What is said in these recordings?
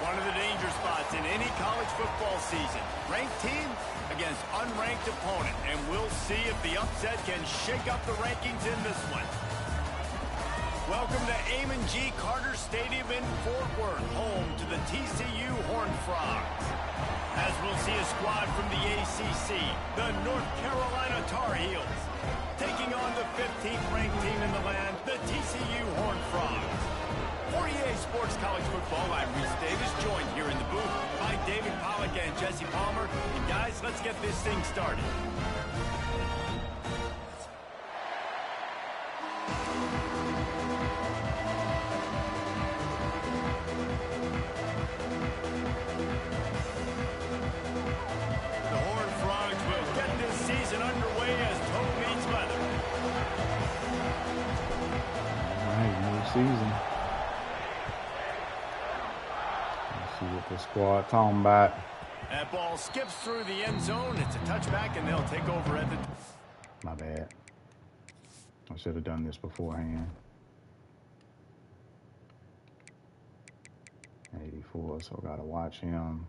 One of the danger spots in any college football season. Ranked team against unranked opponent. And we'll see if the upset can shake up the rankings in this one. Welcome to Amon G. Carter Stadium in Fort Worth, home to the TCU Horned Frogs. As we'll see a squad from the ACC, the North Carolina Tar Heels, taking on the 15th ranked team in the land, the TCU Horned Frogs. For EA Sports College Football, I'm Reese Davis, joined here in the booth by David Pollack and Jesse Palmer. And guys, let's get this thing started. The Horned Frogs will get this season underway as toe meets leather. All right, new season. See what the squad talking about. That ball skips through the end zone. It's a touchback, and they'll take over at the... My bad. I should have done this beforehand. 84, so I gotta watch him.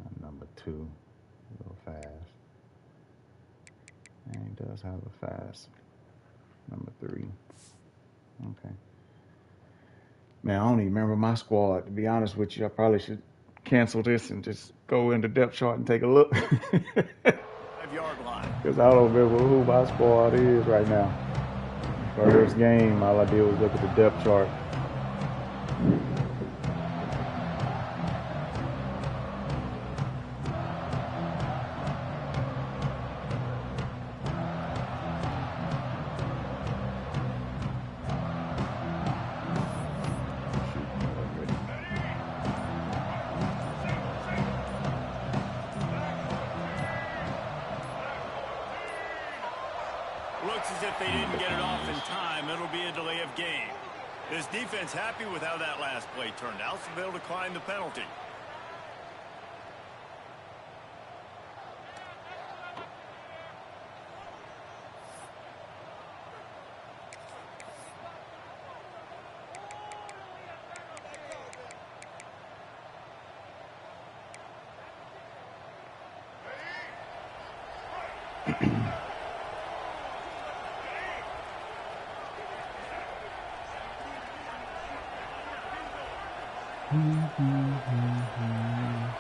And number 2, a little fast. And he does have a fast. Number 3. Okay. Man, I don't even remember my squad. To be honest with you, I probably should cancel this and just go into depth chart and take a look. 5-yard line. Because I don't remember who my squad is right now. First game, all I did was look at the depth chart. Looks as if they didn't get it off in time. It'll be a delay of game. This defense happy with how that last play turned out, so they'll decline the penalty.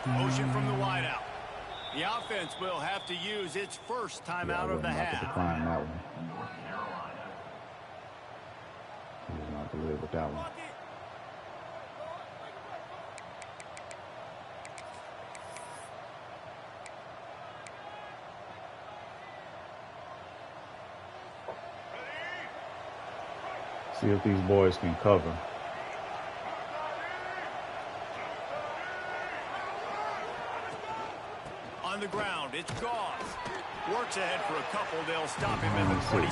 Motion from the wideout. The offense will have to use its first timeout of the half. Decline that one. He was not to live with that one. See if these boys can cover. On the ground, it's Gauze. Works ahead for a couple. They'll stop him at the 27.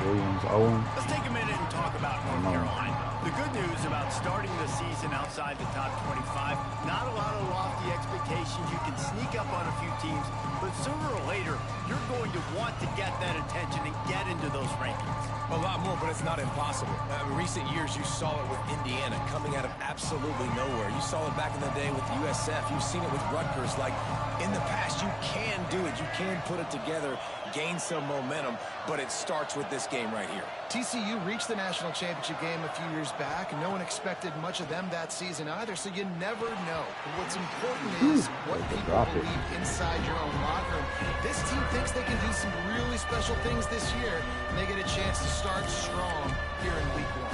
Williams, Owen. Let's take a minute and talk about North Carolina. The good news about starting the season outside the top 25, not a lot of lofty expectations. You can sneak up on a few teams, but sooner or later, you're going to want to get that attention and get into those rankings. A lot more, but it's not impossible. In recent years, you saw it with Indiana coming out of absolutely nowhere. You saw it back in the day with USF. You've seen it with Rutgers. Like, in the past, you can do it. You can put it together, gain some momentum, but it starts with this game right here. TCU reached the national championship game a few years back, and no one expected much of them that season either, so you never know. What's important is what people believe inside your own locker room. This team thinks they can do some really special things this year, and they get a chance to start strong here in week 1.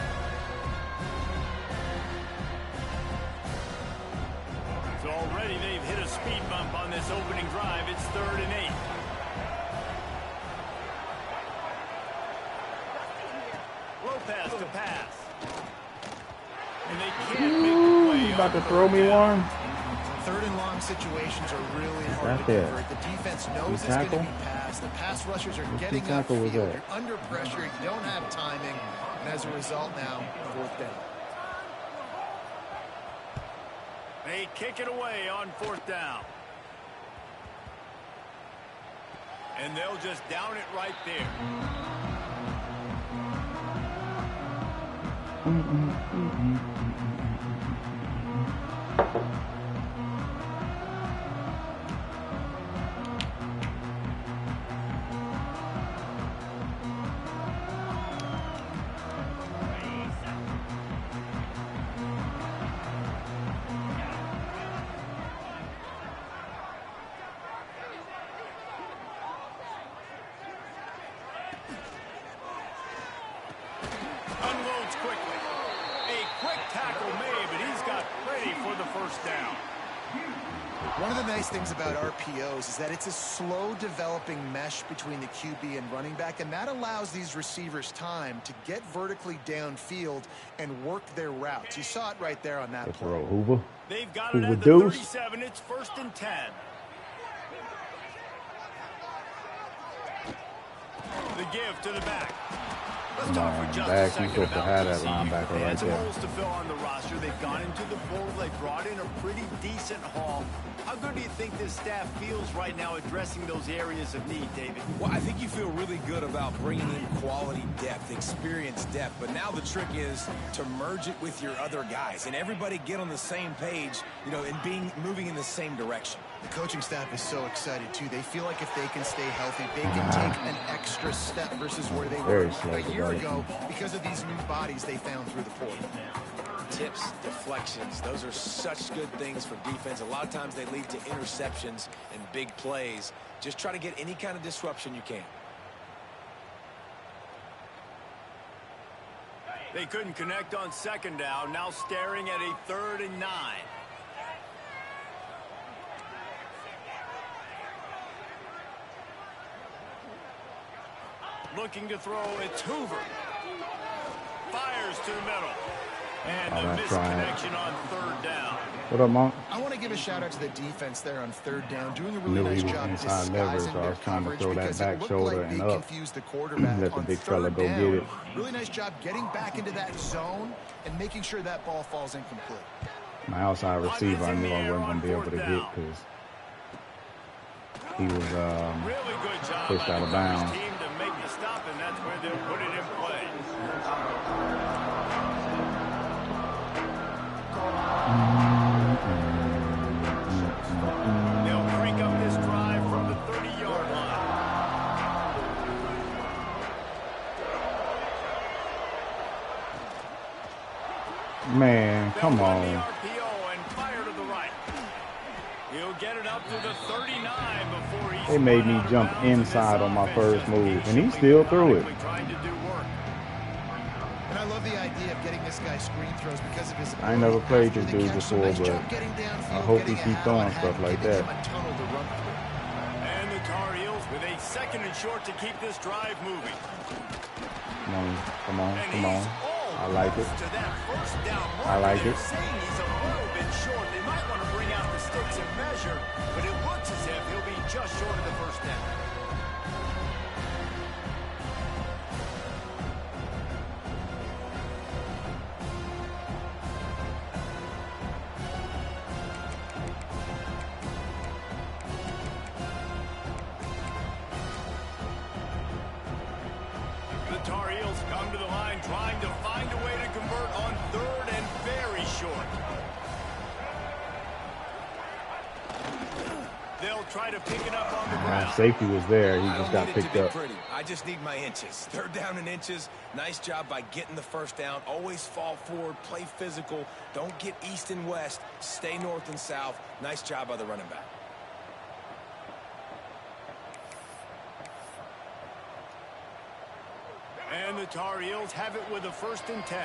So already they've hit a speed bump on this opening drive. It's 3rd and 8. Lopez to pass. And they can't make the play. About to throw me one. 3rd and long situations are really hard to convert. The defense knows it's going to be passed. The pass rushers are getting upfield. You're under pressure. You don't have timing. And as a result now, 4th down. They kick it away on 4th down. And they'll just down it right there. Unloads quickly. A quick tackle made, but he's got ready for the first down. One of the nice things about RPOs is that it's a slow developing mesh between the QB and running back, and that allows these receivers time to get vertically downfield and work their routes. You saw it right there on that play. Throw Hoover. They've got it Hoover at the deuce. 37. It's 1st and 10. The give to the back. Let's talk for just a second supposed to about have that TCU. linebacker They right had some there. holes to fill on the roster. They've gone into the portal. They brought in a pretty decent haul. How good do you think this staff feels right now addressing those areas of need, David? Well, I think you feel really good about bringing in quality depth, experience depth, but now the trick is to merge it with your other guys and everybody get on the same page, you know, and moving in the same direction. The coaching staff is so excited, too. They feel like if they can stay healthy, they can take an extra step versus where they were a year ago because of these new bodies they found through the portal. Tips, deflections, those are such good things for defense. A lot of times they lead to interceptions and big plays. Just try to get any kind of disruption you can. They couldn't connect on 2nd down. Now staring at a 3rd and 9. Looking to throw, it's Hoover. Fires to the middle. And the missed connection on 3rd down. What up, Monk? I want to give a shout out to the defense there on 3rd down, doing a Knew really he nice was job inside leverage, disguising so I their was trying to coverage throw that because back it looked shoulder like they and up. confused the quarterback Let the on big fella 3rd go down. get it. Really nice job getting back into that zone and making sure that ball falls incomplete. My outside receiver, I knew I wasn't going to be able to get because he was Really good job pushed by out the of bounds. coverage team to make the stop, and that's where they'll put it in play. They'll creak up this drive from the 30-yard line. Man, come They'll run the on. RPO and fire to the right. He'll get it up to the 39 before he's They made run me out of jump bounds, and this inside on my offense first just move, and he patiently, still threw it. methodically trying to do work. And I love the idea of getting this guy screen throws because of his ability. I ain't never played after this the dude catch. So before, nice but job getting downfield, I hope he getting keep a throwing handle, stuff and like giving that. him a tunnel to run through. And the Tar Heels with a 2nd and short to keep this drive moving. Come on, come on, And come on. he's I like it. almost to that 1st down marker. I like They're it. saying he's a little bit short. They might want to bring out the sticks and measure, but it looks as if he'll be just short of the 1st down. The Tar Heels come to the line trying to find a way to convert on 3rd and very short. They'll try to pick it up on the ground. Safety was there. He I just don't got need it picked to be up. pretty. I just need my inches. 3rd down and inches. Nice job by getting the 1st down. Always fall forward, play physical. Don't get east and west. Stay north and south. Nice job by the running back. And the Tar Heels have it with a 1st and 10.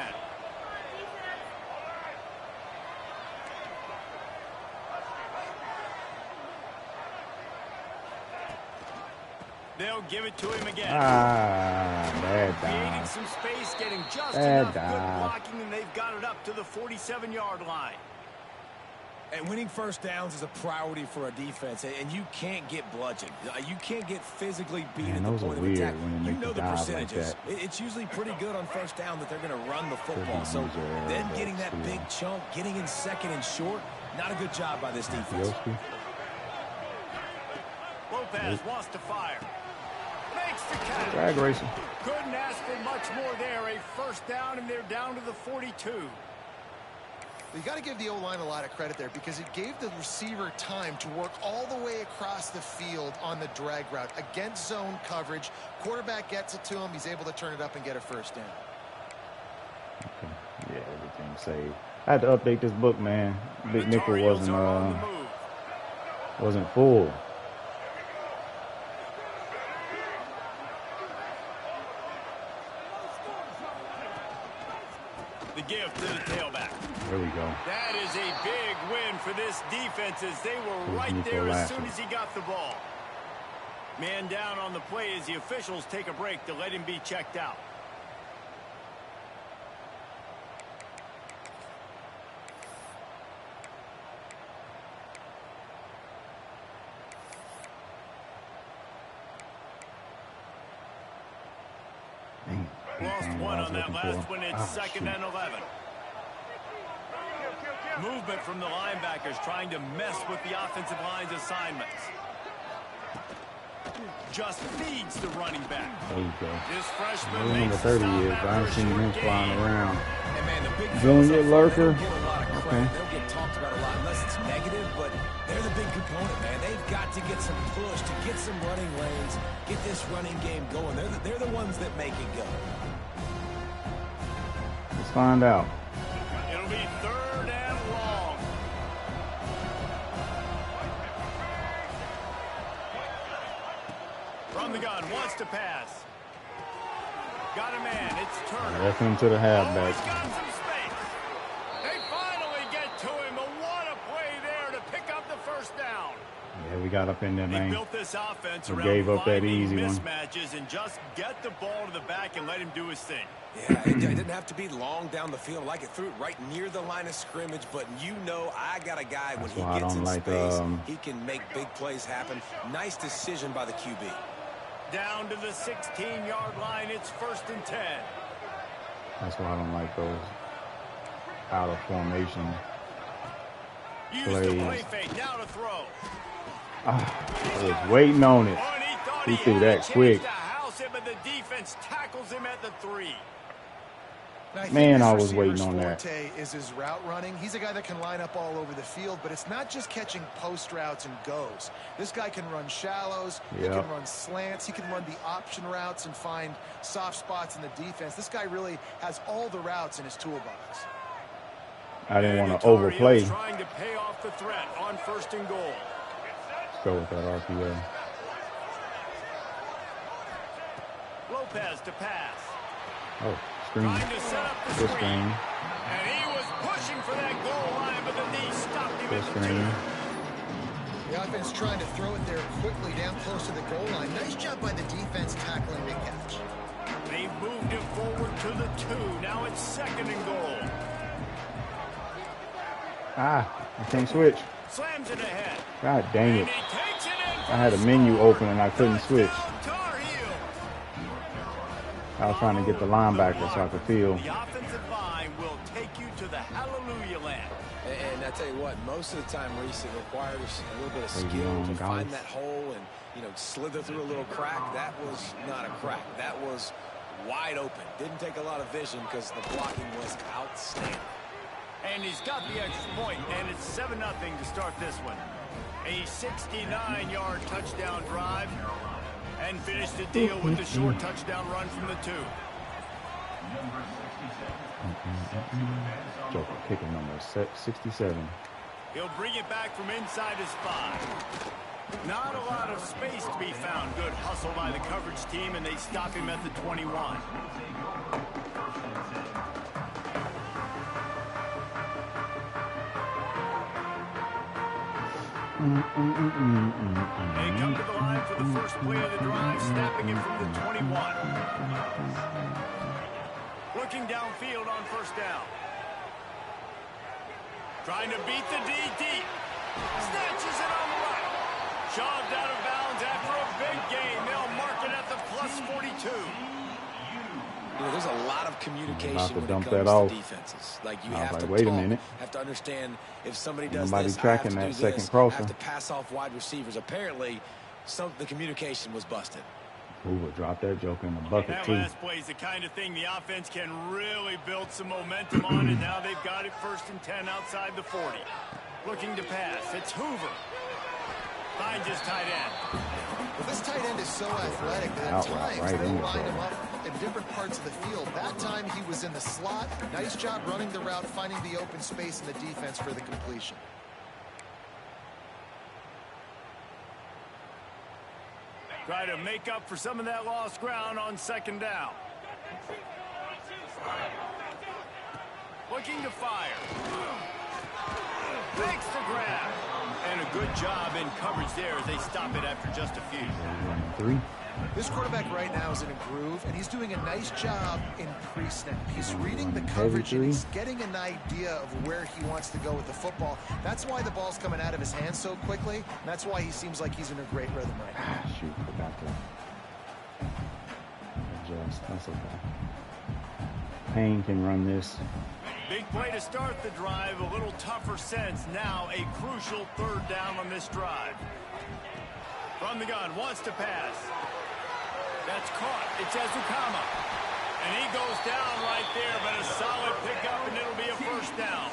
They'll give it to him again. Bad Creating dive. some space, getting just Bad enough good dive. blocking, and they've got it up to the 47-yard line. And winning 1st downs is a priority for a defense, and you can't get bludgeoned. You can't get physically beat Man, at the those are point of weird attack. when they You make know the the dive like percentages. that. It's usually pretty good on 1st down that they're going to run the football. be So user error, then but getting that still. big chunk, getting in 2nd and short, not a good job by this defense. Yoski? Lopez wants to fire. Makes makes the catch. Drag racing. Couldn't ask for much more there. A first down, and they're down to the 42. You got to give the O-line a lot of credit there because it gave the receiver time to work all the way across the field on the drag route against zone coverage. Quarterback gets it to him. He's able to turn it up and get a first down. Okay. Yeah, everything saved. I had to update this book, man. Big nickel wasn't full. The give to the tailback. There we go. That is a big win for this defense as they were right there as soon as he got the ball. Man down on the play as the officials take a break to let him be checked out. Lost one on that last one. It's second and 11. Movement from the linebackers trying to mess with the offensive line's assignments. Just feeds the running back. There you go. This freshman makes the 30 stop years. after I ain't a seen short him gain. flying around. And man, the big Junior lurker. They don't get a lot of credit. Okay. They don't get talked about a lot unless it's negative, but they're the big component, man. They've got to get some push, to get some running lanes, get this running game going. They're the ones that make it go. Let's find out. It'll be third and long. From the gun, wants to pass. Got a man, it's Turner. Left him to the Oh, halfback. he's got some space. They finally get to him, but what a play there to pick up the first down. Yeah, we got up in there, They man. built this offense We around gave up that finding easy one. mismatches and just get the ball to the back and let him do his thing. Yeah, it didn't have to be long down the field. Like it threw it right near the line of scrimmage, but you know I got a guy when That's why I he gets don't in like, space, he can make big plays happen. Nice decision by the QB. Down to the 16-yard line, it's first and 10. That's why I don't like those out of formation Use the plays. play fake, now to throw. I was waiting on it. Oh, and he thought He he threw had that a chance quick. to house it, but the defense tackles him at the 3. Man, I this was waiting receiver's on that. forte is his route running. He's a guy that can line up all over the field, but it's not just catching post routes and goes. This guy can run shallows, he Yep. can run slants, he can run the option routes and find soft spots in the defense. This guy really has all the routes in his toolbox. I didn't And want the to Tar overplay. Heels trying to pay off the threat on first and goal. Let's go with that RPO. Lopez to pass. Oh, screen. Trying to set up the Good screen. screen. And he was pushing for that goal line, but the knee stopped him Good at the screen. 2. The offense trying to throw it there quickly down close to the goal line. Nice job by the defense tackling the catch. They moved it forward to the 2. Now it's second and goal. I can't switch. Slams it ahead. God dang And it. he takes it in. I had a menu open and I couldn't switch. Touchdown, Tar Heel. I was trying to get the linebacker so I could feel. The offensive line will take you to the hallelujah land. And I tell you what, most of the time, Reese, it requires a little bit of Crazy skill long to find guys. that hole and, slither through a little crack. That was not a crack. That was wide open. Didn't take a lot of vision because the blocking was outstanding. And he's got the extra point, and it's 7-0 to start this one. A 69-yard touchdown drive, and finish the deal with the short touchdown run from the 2. Joker kicker number 67. He'll bring it back from inside his 5. Not a lot of space to be found. Good hustle by the coverage team, and they stop him at the 21. They come to the line for the first play of the drive, snapping it from the 21. Looking downfield on first down. Trying to beat the D deep. Snatches it on the right. Shoved out of bounds after a big gain. They'll mark it at the plus 42. There's a lot of communication About to when it dump comes that to off. defenses. Like you I was have like, to wait a talk, minute. have to understand if somebody does Nobody this, tracking I that have to do second this, crosser. I have to pass off wide receivers. Apparently, the communication was busted. Hoover dropped that joker in the bucket, that too. last play is the kind of thing the offense can really build some momentum on, and now they've got it 1st and 10 outside the 40. Looking to pass. It's Hoover. Finds his tight end. Well, this tight end is so athletic that at times they line him up in different parts of the field. That time he was in the slot. Nice job running the route, finding the open space in the defense for the completion. Try to make up for some of that lost ground on 2nd down. Looking to fire. Makes the grab. And a good job in coverage there as they stop it after just a few. 3. This quarterback right now is in a groove, and he's doing a nice job in pre-snap. He's reading the coverage, and he's getting an idea of where he wants to go with the football. That's why the ball's coming out of his hands so quickly. That's why he seems like he's in a great rhythm right now. Shoot, forgot to adjust. That's okay. Payne can run this. Big play to start the drive. A little tougher sense. Now a crucial 3rd down on this drive. From the gun, wants to pass. That's caught. It's Ezukama. And he goes down right there, but a solid pickup, and it'll be a 1st down.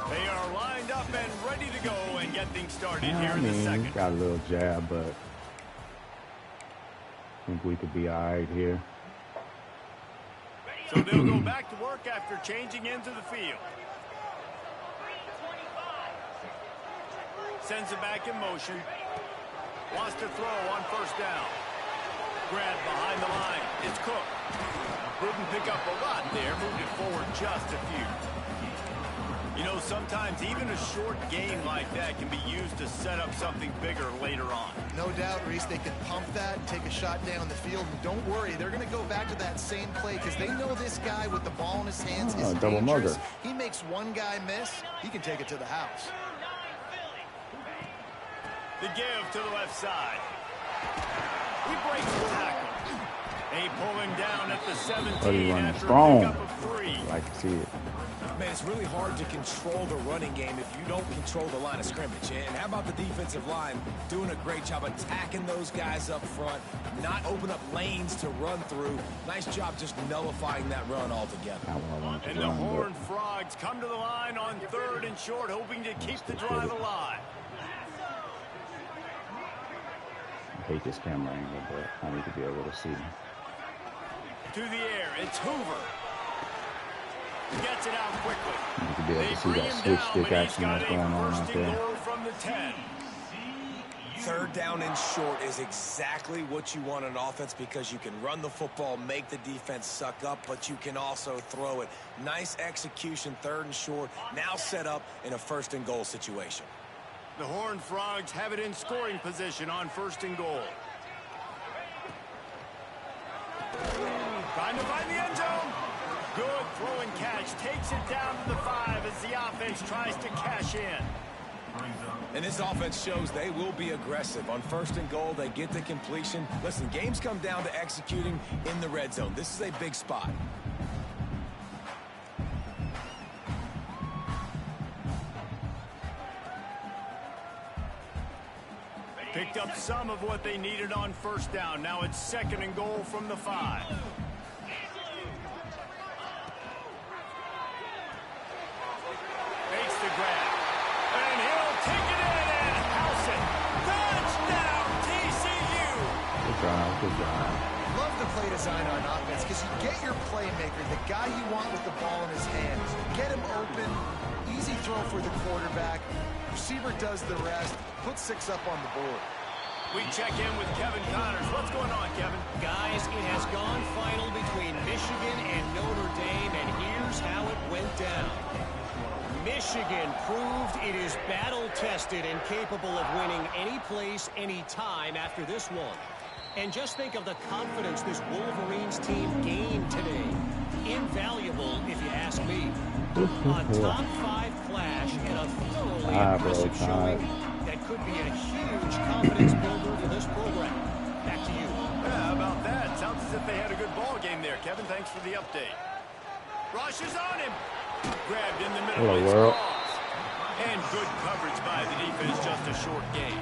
They are lined up and ready to go and get things started here in the 2nd. Got a little jab, but I think we could be all right here. So they'll go back to work after changing into the field. Sends it back in motion. Wants to throw on 1st down. Grab behind the line. It's Cook. Didn't pick up a lot there. Moved it forward just a few. You know, sometimes even a short gain like that can be used to set up something bigger later on. No doubt, Reese, they can pump that and take a shot down the field. And don't worry, they're going to go back to that same play because they know this guy with the ball in his hands is double dangerous. mugger. He makes one guy miss, he can take it to the house. The give to the left side. He breaks the tackle. They pull him down at the 17 after a pickup of 3. I like to see it. Man, it's really hard to control the running game if you don't control the line of scrimmage. And how about the defensive line doing a great job attacking those guys up front, not open up lanes to run through. Nice job just nullifying that run altogether. And the Horned Frogs come to the line on 3rd and short, hoping to keep the drive alive. I hate this camera angle, but I need to be able to see. To the air, it's Hoover. Gets it out quickly. You need to be able to see that switch stick action that's going on out there. From the 10. 3rd down and short is exactly what you want on offense because you can run the football, make the defense suck up, but you can also throw it. Nice execution, 3rd and short, now set up in a 1st and goal situation. The Horned Frogs have it in scoring position on 1st and goal. Trying to find the end zone. Good throwing catch. Takes it down to the 5 as the offense tries to cash in. And this offense shows they will be aggressive. On 1st and goal, they get the completion. Listen, games come down to executing in the red zone. This is a big spot. Picked up some of what they needed on 1st down. Now it's 2nd and goal from the 5. Makes the grab. And he'll take it in and house it. Touchdown, TCU! Good drive, good drive. Love the play design on offense because you get your playmaker, the guy you want with the ball in his hands. Get him open, easy throw for the quarterback. Receiver does the rest, put 6 up on the board. We check in with Kevin Connors. What's going on, Kevin? Guys, it has gone final between Michigan and Notre Dame, and here's how it went down. Michigan proved it is battle-tested and capable of winning any place, any time after this one. And just think of the confidence this Wolverines team gained today. Invaluable, if you ask me. A top 5 clash and a thoroughly impressive showing that could be a huge confidence builder for this program. Back to you. Yeah, how about that? Sounds as if they had a good ball game there, Kevin. Thanks for the update. Rushes on him. Grabbed in the middle. Hello, world. And good coverage by the defense, just a short gain.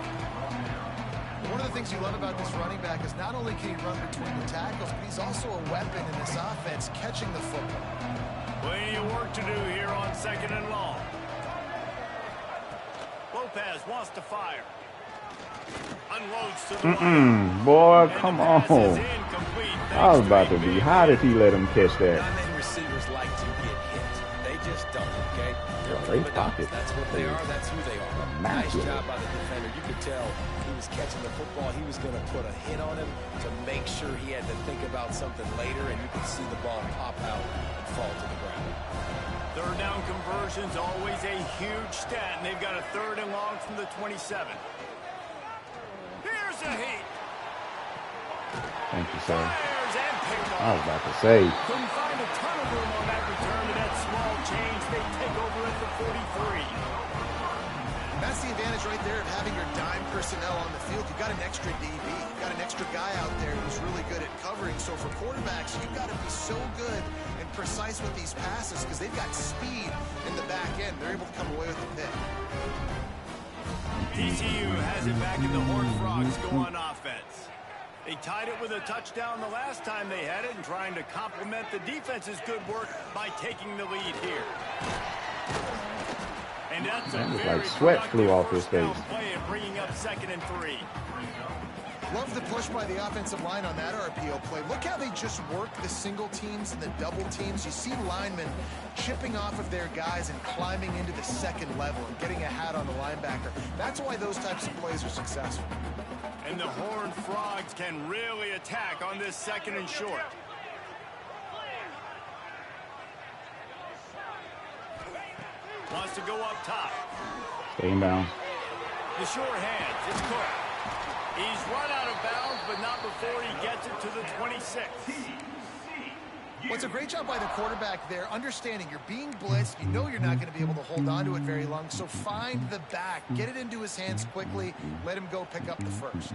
One of the things you love about this running back is not only can he run between the tackles, but he's also a weapon in this offense, catching the football. Plenty of work to do here on 2nd and long. Lopez wants to fire. Unloads to the line. Boy, And come the on. pass is incomplete, I was thanks about to to a be big hot hit. if he let him catch that. Not many receivers like to get hit. They just don't, okay? They're Well, they prima donnas. pocket. That's what they are. That's who they are. Nice Immaculate. job by the defender. You could tell he was catching the football. He was going to put a hit on him to make sure he had to think about something later, and you could see the ball pop out and fall to the ground. 3rd down conversion's always a huge stat, and they've got a 3rd and long from the 27. Here's a heat. Thank you, sir. Fires and picked I was off. about to say. Couldn't find a ton of room on that return to that small change. They take over at the 43. That's the advantage right there of having your dime personnel on the field. You've got an extra DB. You've got an extra guy out there who's really good at covering. So for quarterbacks, you've got to be so good and precise with these passes because they've got speed in the back end. They're able to come away with the pick. TCU has it back, and the Horned Frogs go on offense. They tied it with a touchdown the last time they had it and trying to complement the defense's good work by taking the lead here. And that's a That was very like sweat flew off his first down face. play and bringing up 2nd and 3. Love the push by the offensive line on that RPO play. Look how they just work the single teams and the double teams. You see linemen chipping off of their guys and climbing into the 2nd level and getting a hat on the linebacker. That's why those types of plays are successful. And the Horned Frogs can really attack on this 2nd and short. Wants to go up top. Staying down. The short hands. It's Cook. He's run out of bounds, but not before he gets it to the 26. Well, it's a great job by the quarterback there, understanding you're being blitzed. You know you're not going to be able to hold on to it very long, so find the back. Get it into his hands quickly. Let him go pick up the first.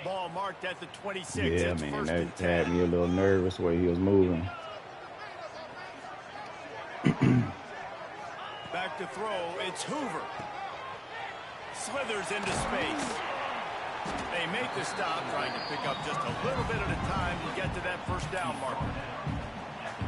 Ball marked at the 26. Yeah, It's man, 1st and that 10. had me a little nervous where he was moving. Back to throw. It's Hoover. Slithers into space. They make the stop, trying to pick up just a little bit at a time to get to that 1st down marker.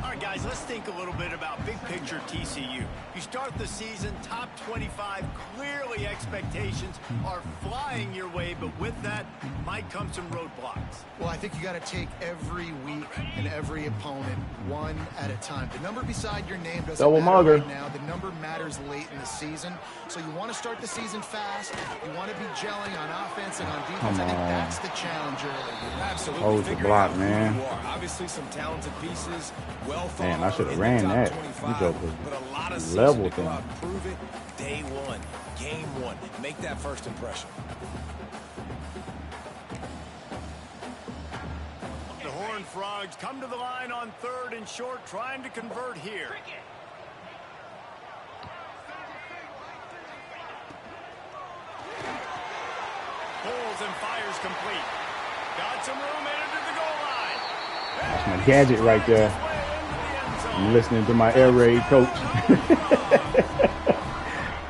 All right, guys, let's think a little bit about big picture TCU. You start the season top 25. Clearly, expectations are flying your way, but with that might come some roadblocks. Well, I think you got to take every week and every opponent one at a time. The number beside your name doesn't Double matter mugger. right now. The number matters late in the season. So you want to start the season fast. You want to be gelling on offense and on defense. Come I think on. that's the challenge early. Absolutely. Hold the Figure block, out who man. you are. Obviously, some talented pieces. Well thought Man, I should have in the ran top that. 25, You jokers but a lot of season leveled to go them. out and prove it. Day one, game one. Make that first impression. The Horned Frogs come to the line on 3rd and short, trying to convert here. Pulls and fires complete. Got some room in to the goal line. That's my gadget right there. I'm listening to my air raid coach.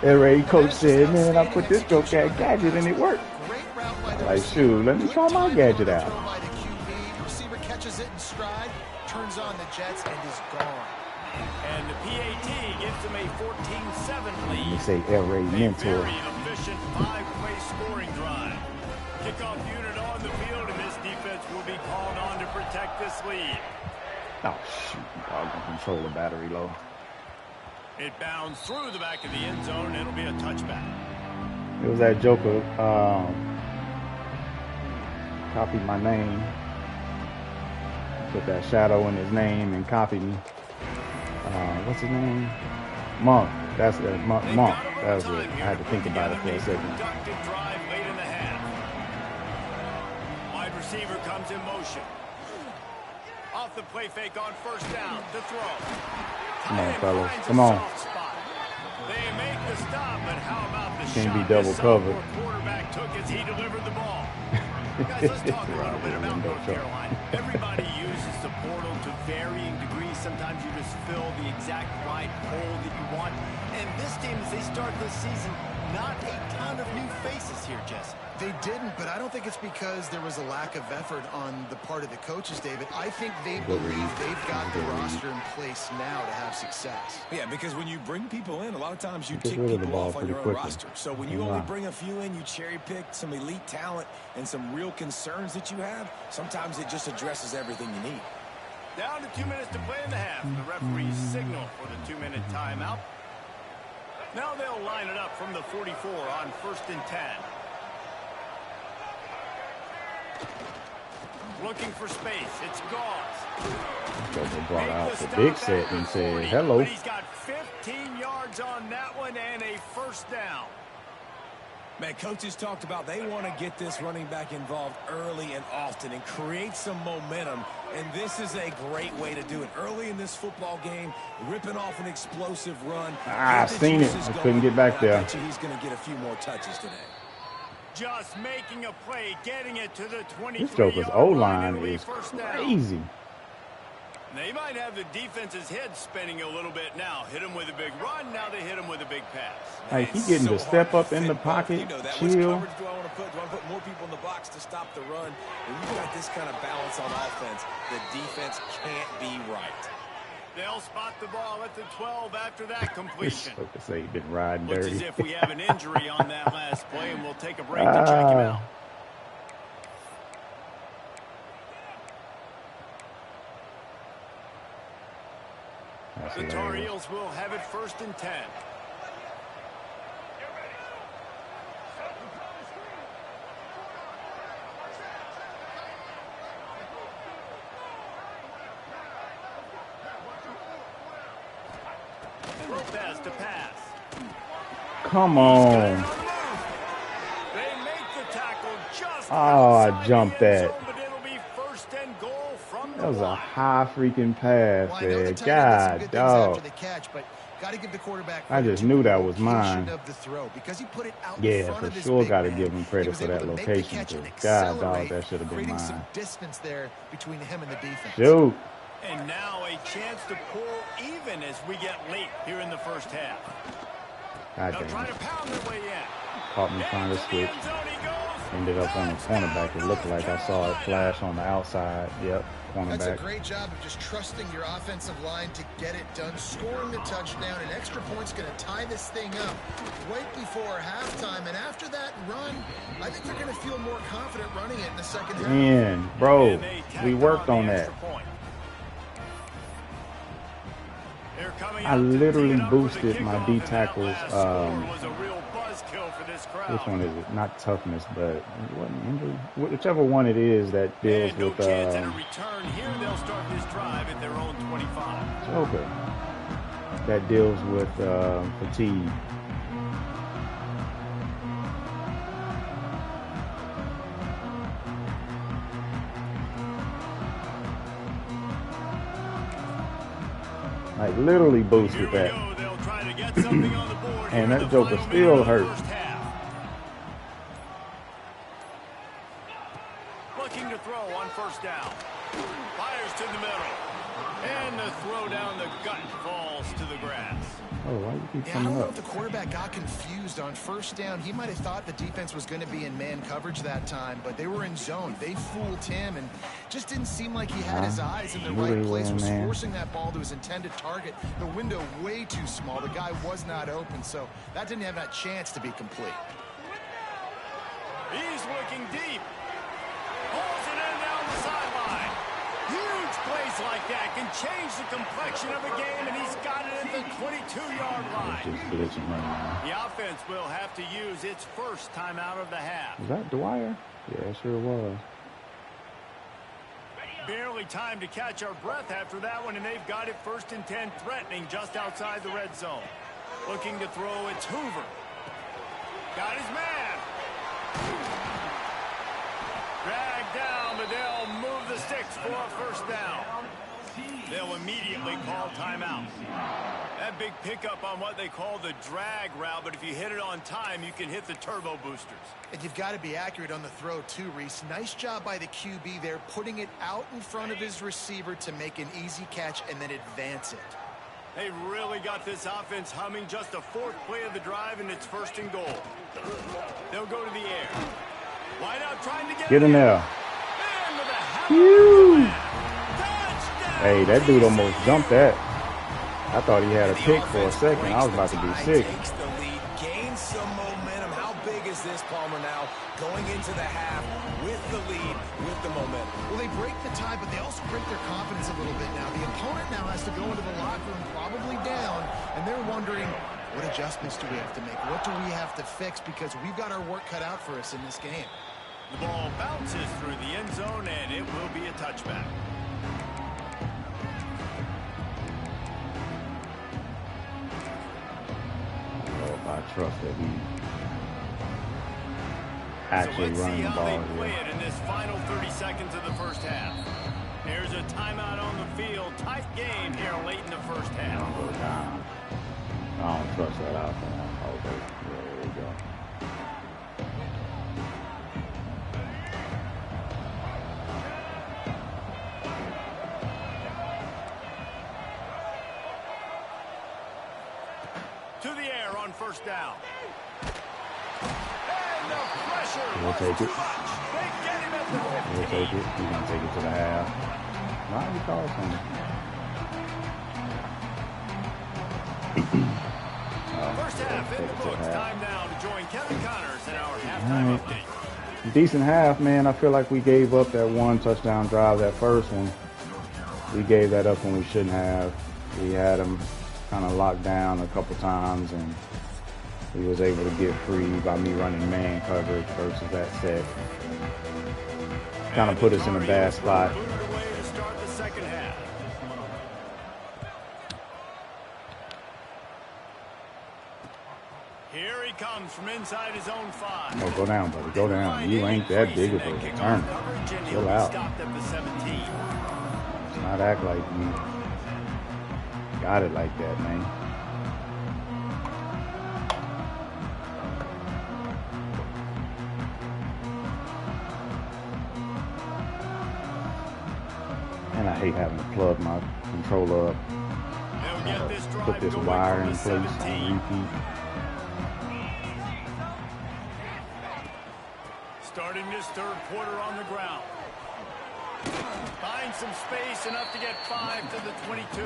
Air raid coach said, man, I put this joke at gadget and it worked. Great route by the Like, receiver. shoot, let me Good try my timing gadget on the out. throw by the QB. Receiver catches it in stride, turns on the Jets, and is gone. And the PAT gives them a 14-7 lead. They say air raid A mentor. very efficient 5-play scoring drive. Kickoff unit on the field, and this defense will be called on to protect this lead. Oh, shoot. I'm going to control the battery low. It bounds through the back of the end zone, and it'll be a touchback. It was that joker copied my name. Put that shadow in his name and copied me. What's his name? Monk. That's it. Monk. That was it. I had to think about it for a second. Productive drive late in the half. Wide receiver comes in motion. Off the play fake on 1st down to throw. Come on, Tight end fellas. finds a Come on. soft spot. They make the stop, but how about the Can't shot be double this covered. sophomore quarterback took as he delivered the ball? Guys, let's talk a little bit about North Carolina. Everybody uses the portal to varying degrees. Sometimes you just fill the exact right hole that you want. And this team, as they start this season, not a ton of new faces here, Jesse. They didn't, but I don't think it's because there was a lack of effort on the part of the coaches, David. I think they believe they've got the roster in place now to have success. Yeah, because when you bring people in, a lot of times you tick people off on your own roster. So when you only bring a few in, you cherry pick some elite talent and some real concerns that you have, sometimes it just addresses everything you need. Down to 2 minutes to play in the half. The referee's signal for the 2-minute timeout. Now they'll line it up from the 44 on 1st and 10. Looking for space. It's Gauze. They brought out the big set and said, hello. But he's got 15 yards on that one and a first down. Man, coaches talked about they want to get this running back involved early and often and create some momentum. And this is a great way to do it. Early in this football game, ripping off an explosive run. I've seen it. I couldn't get back there. I bet you he's going to get a few more touches today. Just making a play, getting it to the 23. This Joker's O-line is crazy. They might have the defense's head spinning a little bit now. Hit him with a big run, now they hit him with a big pass. Like, he getting to step up in the pocket, chill. Which coverage do I want to put? Do I put more people in the box to stop the run? When you've got this kind of balance on offense, the defense can't be right. They'll spot the ball at the 12 after that completion. Joker say he's been riding Looks dirty. as if we have an injury on that last play, and we'll take a break to check him out. The Tar Heels will have it 1st and 10. Lopez to pass. Come on. They make the tackle just I jumped that. but it'll be 1st and goal from the That was a line. high freaking pass Well, I know there. the tight end did some good God, things after dog. the catch, but got to give the quarterback I just credit knew to that the was location mine. of the throw because he put it out in Yeah, front for of his sure big got to man. give him He credit was for able that to make the location. catch and 'Cause God, dog, accelerate, that should have been creating mine. some distance there between him and the defense. Shoot. And now a chance to pull even as we get late here in the first half. God They'll damn try it. to pound their way in. Caught me trying to Into the switch. end zone he goes. Ended up on the cornerback. It looked like I saw it flash on the outside. Yep, That's a cornerback. great job of just trusting your offensive line to get it done, scoring the touchdown. An extra point's going to tie this thing up right before halftime. And after that run, I think they're going to feel more confident running it in the second half. Man, bro, And they tacked we worked the on that. extra point. They're coming I out to literally tee it up with the boosted my kickoff, D and that tackles. last score was a real buzzkill for this crowd. Which one is it? Not toughness, but what injury? Whichever one it is that deals And no with chance at a return here. They'll start this drive at their own 25. Joker. That deals with fatigue. Like literally boosted Here we that. go. They'll try to get something on the board. And here that in the Joker final still minute of the hurt. first half. Looking to throw on 1st down. Fires to the middle. And the throw down the gut falls to the grass. Oh, why you keep Yeah, I coming don't know up? if the quarterback got confused on 1st down. He might have thought the defense was going to be in man coverage that time, but they were in zone. They fooled him and just didn't seem like he had his eyes in the right place. Was forcing that ball to his intended target. The window way too small. The guy was not open, so that didn't have that chance to be complete. He's looking deep. Pulls it in down the sideline. Huge plays like that can change the complexion of a game, and he's got it at the 22-yard line. Just glitching right now. The offense will have to use its first timeout of the half. Was that Dwyer? Yeah, it sure was. Barely time to catch our breath after that one, and they've got it 1st and 10, threatening just outside the red zone. Looking to throw, it's Hoover. Got his man. Dragged down, but they'll move the sticks for a 1st down. They'll immediately call timeout. That big pickup on what they call the drag route, but if you hit it on time, you can hit the turbo boosters. And you've got to be accurate on the throw too, Reese. Nice job by the QB there, putting it out in front of his receiver to make an easy catch and then advance it. They really got this offense humming. Just the fourth play of the drive, and it's 1st and goal. They'll go to the air. Wide out trying to get in there. Hey, that dude almost jumped that. I thought he had a pick for a second. I was about to be sick. Takes the lead, gains some momentum. How big is this, Palmer, now? Going into the half with the lead, with the momentum. Well, they break the tie, but they also break their confidence a little bit now. The opponent now has to go into the locker room probably down, and they're wondering, what adjustments do we have to make? What do we have to fix? Because we've got our work cut out for us in this game. The ball bounces through the end zone, and it will be a touchback. I trust that he actually running the ball here. In this final 30 seconds of the first half. There's a timeout on the field. Tight game here late in the first half. I don't trust that outcome. Okay, there we go. To the air on 1st down. And the pressure. We'll take it. They get him at the 50. We'll take it. He's going to take it to the half. Why you call something? First half in the books. Time now to join Kevin Connors in our halftime update. Decent half, man. I feel like we gave up that one touchdown drive, that first one. We gave that up when we shouldn't have. We had him kind of locked down a couple times, and he was able to get free by me running man coverage versus that set. Kind of put us in a bad spot. Here he comes from inside his own 5. Oh, go down, buddy. Go down. You ain't that big of a returner. Chill out. Let's not act like you got it like that, man. And I hate having to plug my controller up. Put this wire in place on repeat. Starting this third quarter on the ground. Find some space, enough to get 5 to the 22.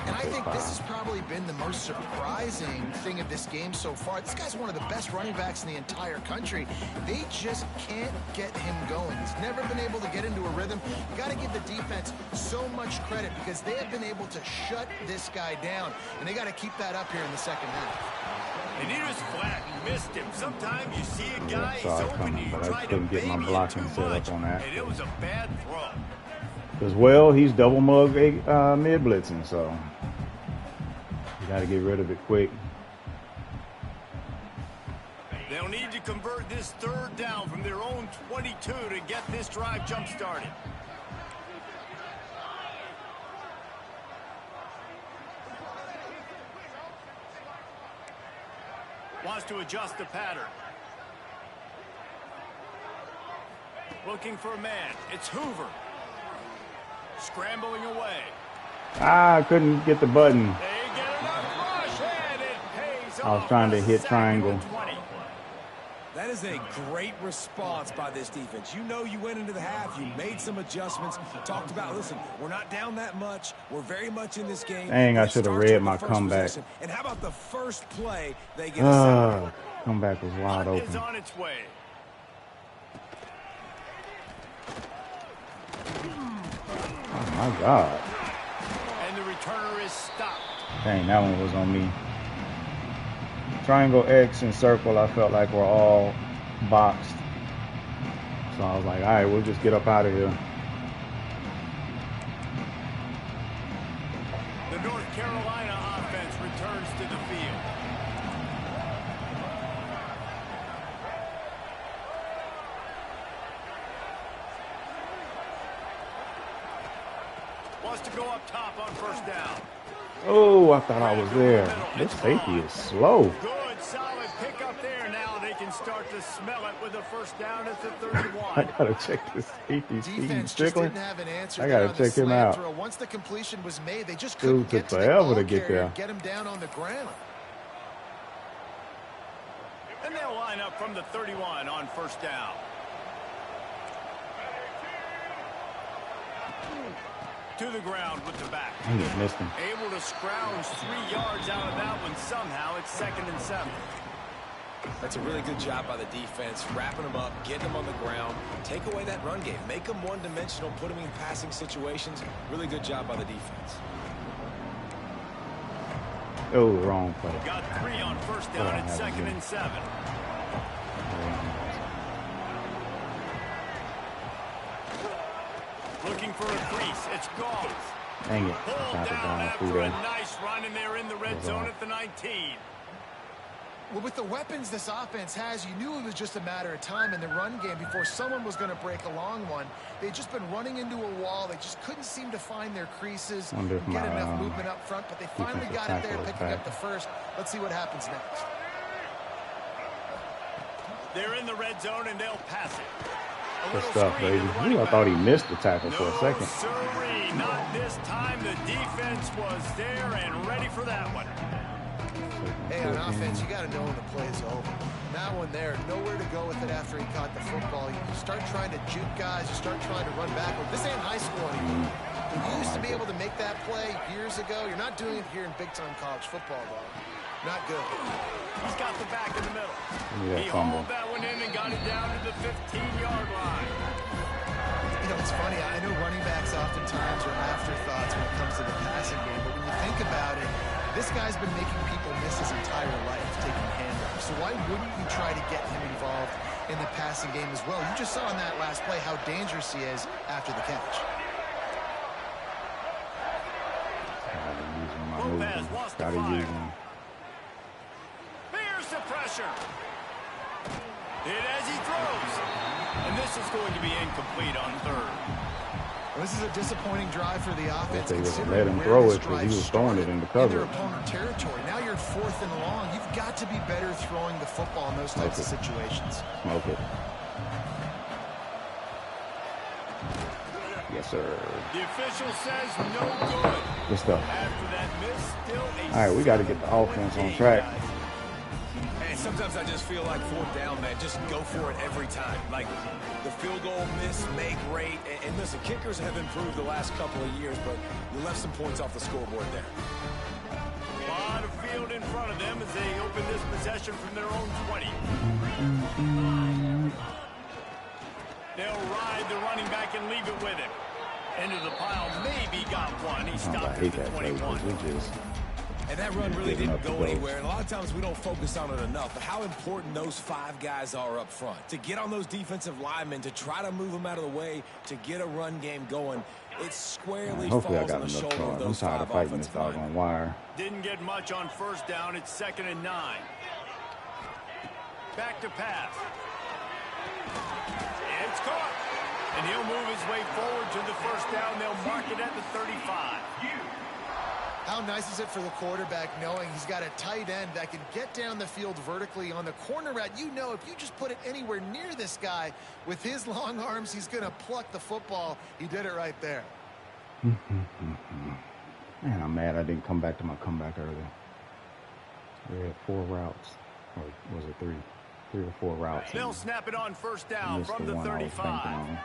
And I think this has probably been the most surprising thing of this game so far. This guy's one of the best running backs in the entire country. They just can't get him going. He's never been able to get into a rhythm. You got to give the defense so much credit because they have been able to shut this guy down. And they got to keep that up here in the second half. And he was flat and missed him. Sometimes you see a guy, he's open, you but try I to couldn't get my baby blocking him too set much, up on that. and it was a bad throw. As well, he's double mug mid blitzing, so you got to get rid of it quick. They'll need to convert this third down from their own 22 to get this drive jump started. Wants to adjust the pattern. Looking for a man. It's Hoover. Scrambling away. I couldn't get the button. They get enough rush, and it pays off. I was trying to hit triangle. That is a great response by this defense. You know you went into the half. You made some adjustments. Talked about, listen, we're not down that much. We're very much in this game. Dang, I should have read my comeback. Possession. And how about the first play they get a comeback was wide open. Is on its way. Oh, my God. And the returner is stopped. Dang, that one was on me. Triangle, X, and circle, I felt like were all boxed. So I was like, all right, we'll just get up out of here. The North Carolina offense returns to the field. Wants to go up top on first down. Oh, I thought I was there. This safety is slow. Good, solid pickup there. Now they can start to smell it with a first down at the 31. I gotta check this safety. Defense just didn't have an answer. I gotta check him out. Throw. Once the completion was made, they just couldn't get to the forever ball to get there. Get him down on the ground. And they'll line up from the 31 on first down. To the ground with the back. I just missed him. Able to scrounge 3 yards out of that one somehow. It's 2nd and 7. That's a really good job by the defense, wrapping them up, getting them on the ground, take away that run game, make them one-dimensional, put them in passing situations. Really good job by the defense. Oh, wrong play. Got 3 on first down at 2nd and 7. Looking for a crease. It's gone. Dang it. Pulled down after a nice run, and they're in the red zone at the 19. Well, with the weapons this offense has, you knew it was just a matter of time in the run game before someone was going to break a long one. They'd just been running into a wall. They just couldn't seem to find their creases, get enough movement up front, but they finally got it there, picking up the first. Let's see what happens next. They're in the red zone, and they'll pass it. Good stuff, baby. Ooh, I thought he missed the tackle for a second. Sirree, not this time. The defense was there and ready for that one. Hey, on offense, you got to know when the play is over. That one there, nowhere to go with it after he caught the football. You start trying to juke guys. You start trying to run backward. This ain't high school anymore. You used to be able to make that play years ago. You're not doing it here in big-time college football, though. Not good. He's got the back in the middle. He fumble. hauled that one in and got it down to the 15-yard line. You know, it's funny. I know running backs oftentimes are afterthoughts when it comes to the passing game, but when you think about it, this guy's been making people miss his entire life taking handoffs. So why wouldn't you try to get him involved in the passing game as well? You just saw in that last play how dangerous he is after the catch. Lopez lost the fire. Here's the pressure. Hit as he throws. And this is going to be incomplete on third. Well, this is a disappointing drive for the offense. They just let him throw it because he was throwing it in the cover. In their opponent territory. Now you're 4th and long. You've got to be better throwing the football in those types of situations. Smoke it. Yes, sir. The official says no good. Good stuff. After that miss, still a all right, we got to get the offense on track. And sometimes I just feel like 4th down, man, just go for it every time. Like the field goal miss, make rate. And listen, kickers have improved the last couple of years, but you left some points off the scoreboard there. A lot of field in front of them as they open this possession from their own 20. They'll ride the running back and leave it with him. Into the pile, maybe got one. He stopped at the 21. And that run really didn't go anywhere. And a lot of times we don't focus on it enough. But how important those 5 guys are up front. To get on those defensive linemen, to try to move them out of the way, to get a run game going. It squarely falls on the shoulder of those 5 offensive linemen. Wire. Didn't get much on first down. It's 2nd and 9. Back to pass. It's caught. And he'll move his way forward to the first down. They'll mark it at the 35. How nice is it for the quarterback knowing he's got a tight end that can get down the field vertically on the corner route? You know, if you just put it anywhere near this guy with his long arms, he's going to pluck the football. He did it right there. Man, I'm mad I didn't come back to my comeback earlier. We had 4 routes. Or was it 3? 3 or 4 routes. They'll snap it on first down from the 35.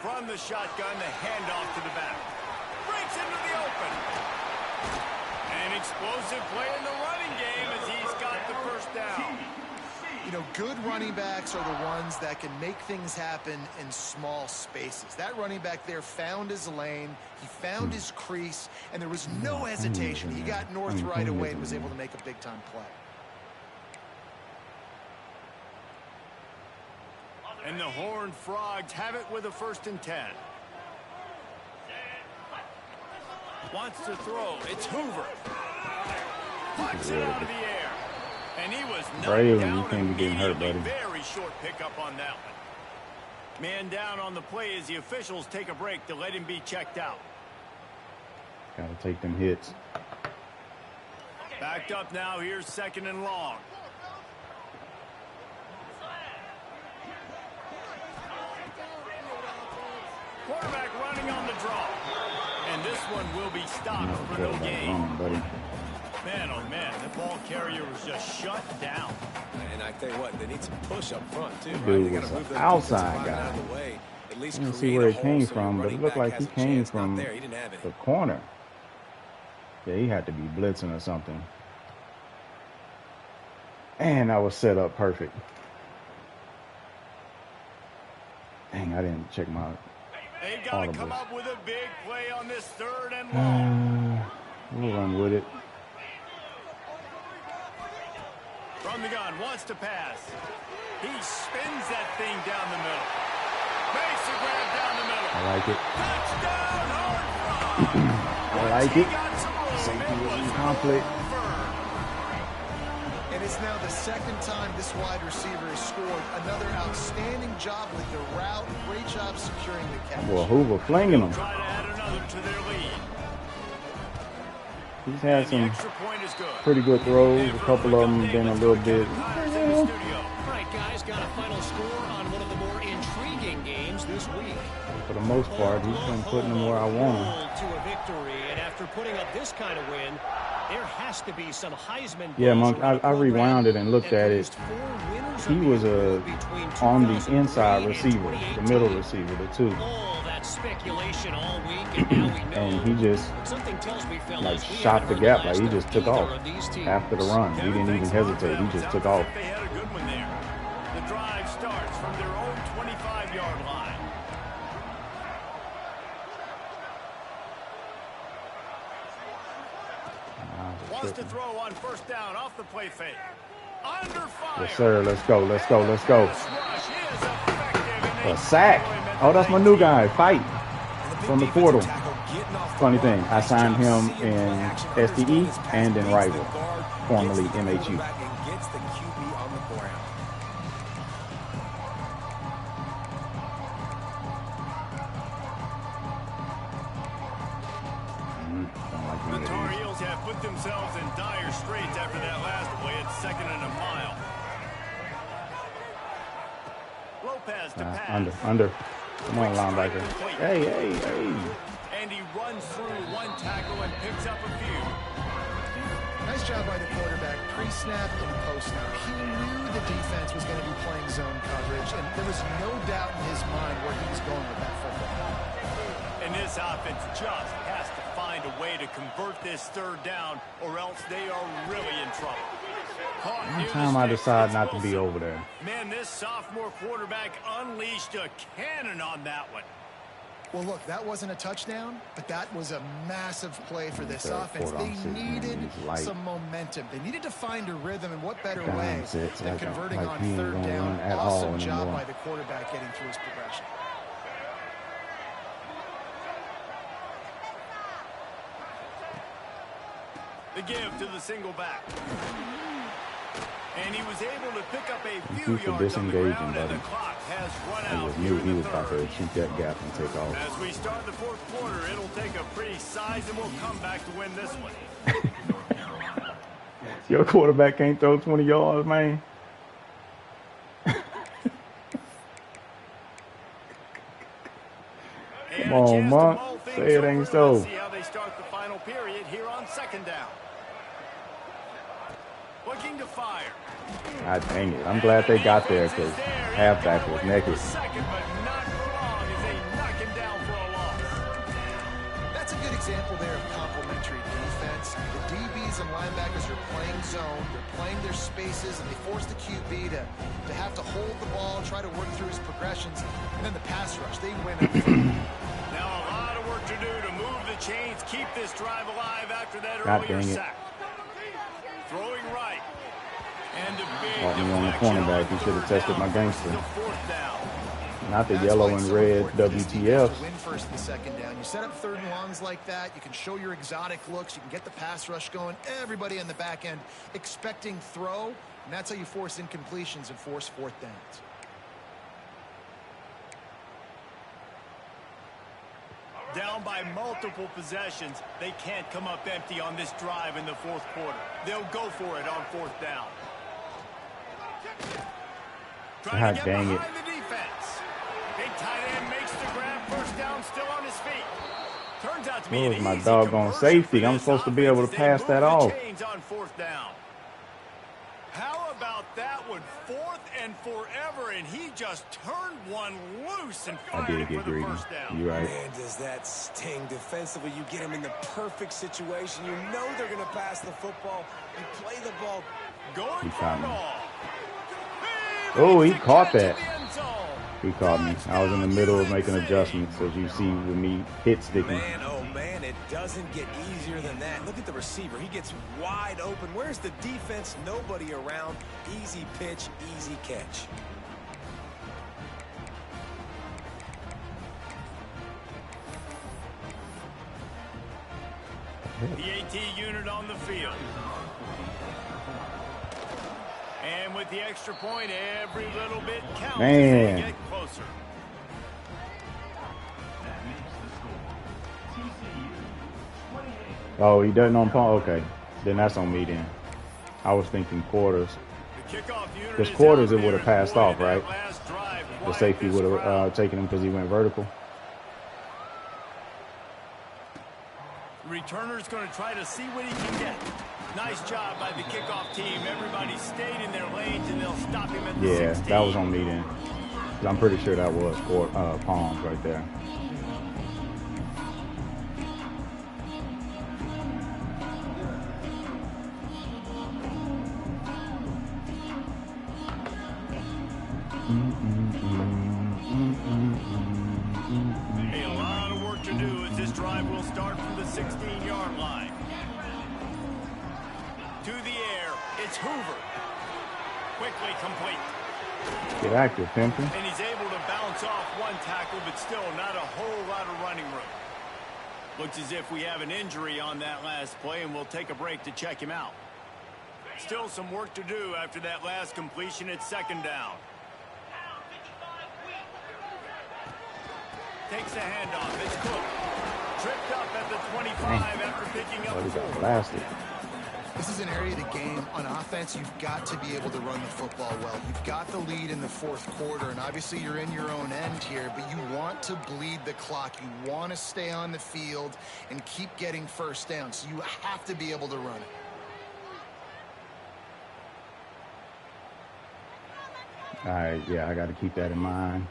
From the shotgun, the handoff to the back. Breaks into the open. An explosive play in the running game as he's got the first down. You know, good running backs are the ones that can make things happen in small spaces. That running back there found his lane, he found his crease, and there was no hesitation. He got north right away and was able to make a big-time play. And the Horned Frogs have it with a 1st and 10. Wants to throw. It's Hoover. Puts it out of the air. And he was knocked down you can't be getting hurt, buddy. Very short pickup on that Man down on the play as the officials take a break to let him be checked out. Got to take them hits. Backed up now. Here's 2nd and long. Quarterback running on the draw. And this one will be stopped for no gain. Man, oh man, the ball carrier was just shut down. And I tell you what, they need some push up front, too. Dude was an outside guy. Out of the way. At least I didn't see where he came from, but it looked like he came from the corner. Yeah, he had to be blitzing or something. And I was set up perfect. Dang, I didn't check my They've got to come up with a big play on this 3rd and long. We'll run with it. From the gun, wants to pass. He spins that thing down the middle. Makes the grab down the middle. I like it. Touchdown, hard I like it. Safety was in conflict. And it's now the 2nd time this wide receiver has scored. Another outstanding job with the route. Great job securing the catch. Well, Hoover flinging them. Try to add another to their lead. He's had some pretty good throws. A couple of them been a little bit. All right, guys, got a final score on one of the more intriguing games this week. For the most part, he's been putting them where I want him. To a victory, and after putting up this kind of win, there has to be some Heisman. Yeah, Monk, I rewound it and looked at it. He was on the inside receiver, the middle receiver, the 2. All that speculation all week, and now we know. And he just like shot the gap, like he just took off after the run. He didn't even hesitate. He just took off. They had a good one there. The drive starts from their own 25-yard line. Wants to throw on 1st down off the play fake. Under fire. Yes, sir. Let's go. Let's go. Let's go. A sack. Oh, that's my new guy. Fight from the portal. Funny thing, I signed him in STE and in Rival, formerly MHU. The Tar Heels have put themselves in dire straits after that last play at 2nd and a mile. Lopez to pass. Under. Come on, linebacker. Hey. And he runs through one tackle and picks up a few. Nice job by the quarterback, pre-snap and post-snap. He knew the defense was going to be playing zone coverage, and there was no doubt in his mind where he was going with that football. And this offense just has to find a way to convert this 3rd down, or else they are really in trouble. One time I decide not to be over there. Man, this sophomore quarterback unleashed a cannon on that one. Well, look, that wasn't a touchdown, but that was a massive play for this offense. They needed some momentum. They needed to find a rhythm, and what better way than converting on 3rd down. Awesome job by the quarterback getting through his progression. The give to the single back. And he was able to pick up a few yards on the ground, and the clock has run out. I just knew he was about to shoot that gap and take off. As we start the 4th quarter, it'll take a pretty sizable comeback to win this one. Your quarterback can't throw 20 yards, man. Come on, Monk. Say it ain't so. See how they start the final period here on 2nd down. Looking to fire. God dang it. I'm glad they got there because halfback was naked. Second, but not for long as they knock him down for a loss. That's a good example there of complementary defense. The DBs and linebackers are playing zone. They're playing their spaces, and they force the QB to have to hold the ball, try to work through his progressions, and then the pass rush. They win up front. Now a lot of work to do to move the chains, keep this drive alive after that God earlier dang it. sack. Throwing right. And a big Caught me on the deflection cornerback. He on should have 3rd tested down. my gangster. Still 4th down. Not the That's yellow why and it's so red important for these teams WTFs. to win 1st and 2nd down. You set up 3rd and longs like that. You can show your exotic looks. You can get the pass rush going. Everybody on the back end expecting throw. And that's how you force incompletions and force 4th downs. Down by multiple possessions, they can't come up empty on this drive in the fourth quarter. They'll go for it on fourth down. Trying to get dang behind the defense. Big tight end makes the grab. First down, still on his feet. Turns out to be an my easy doggone conversion safety. for I'm this supposed to be able to offense as they pass move that the off. chains on fourth down. How about that one? Fourth and forever, and he just turned one loose and I fired did it for get the greedy. first down. You're right. Man, does that sting defensively. You get him in the perfect situation. You know they're going to pass the football. You play the ball. Going He for caught it me. all. Oh, he makes the caught catch that. in the end zone. He caught me. I was in the middle of making Touchdown, adjustments, as you see with me hit sticking. Man, oh man, it doesn't get easier than that. Look at the receiver. He gets wide open. Where's the defense? Nobody around. Easy pitch, easy catch. The AT unit on the field. And with the extra point, every little bit counts as Man. they get closer. Oh, he doesn't on pump? Okay. Then that's on me then. I was thinking quarters. The kickoff unit Because is quarters out it would have there. passed Boy, off, that right? last drive The quiet safety this would have crowd. taken him because he went vertical. Returner's going to try to see what he can get. Nice job by the kickoff team. Everybody stayed in their lanes, and they'll stop him at the Yeah, 16. that was on me then. 'Cause I'm pretty sure that was palms right there. Hey, a lot of work to do as this drive will start from the 16-yard line. To the air, it's Hoover. Quickly complete. Get active, Pimpin. And he's able to bounce off one tackle, but still not a whole lot of running room. Looks as if we have an injury on that last play, and we'll take a break to check him out. Still some work to do after that last completion at second down. Takes the handoff. It's Cook. Tripped up at the 25 after picking up Oh, he four. got blasted. This is an area of the game on offense you've got to be able to run the football well. You've got the lead in the fourth quarter, and obviously you're in your own end here, but you want to bleed the clock. You want to stay on the field and keep getting first down, so you have to be able to run it. All right, yeah, I got to keep that in mind.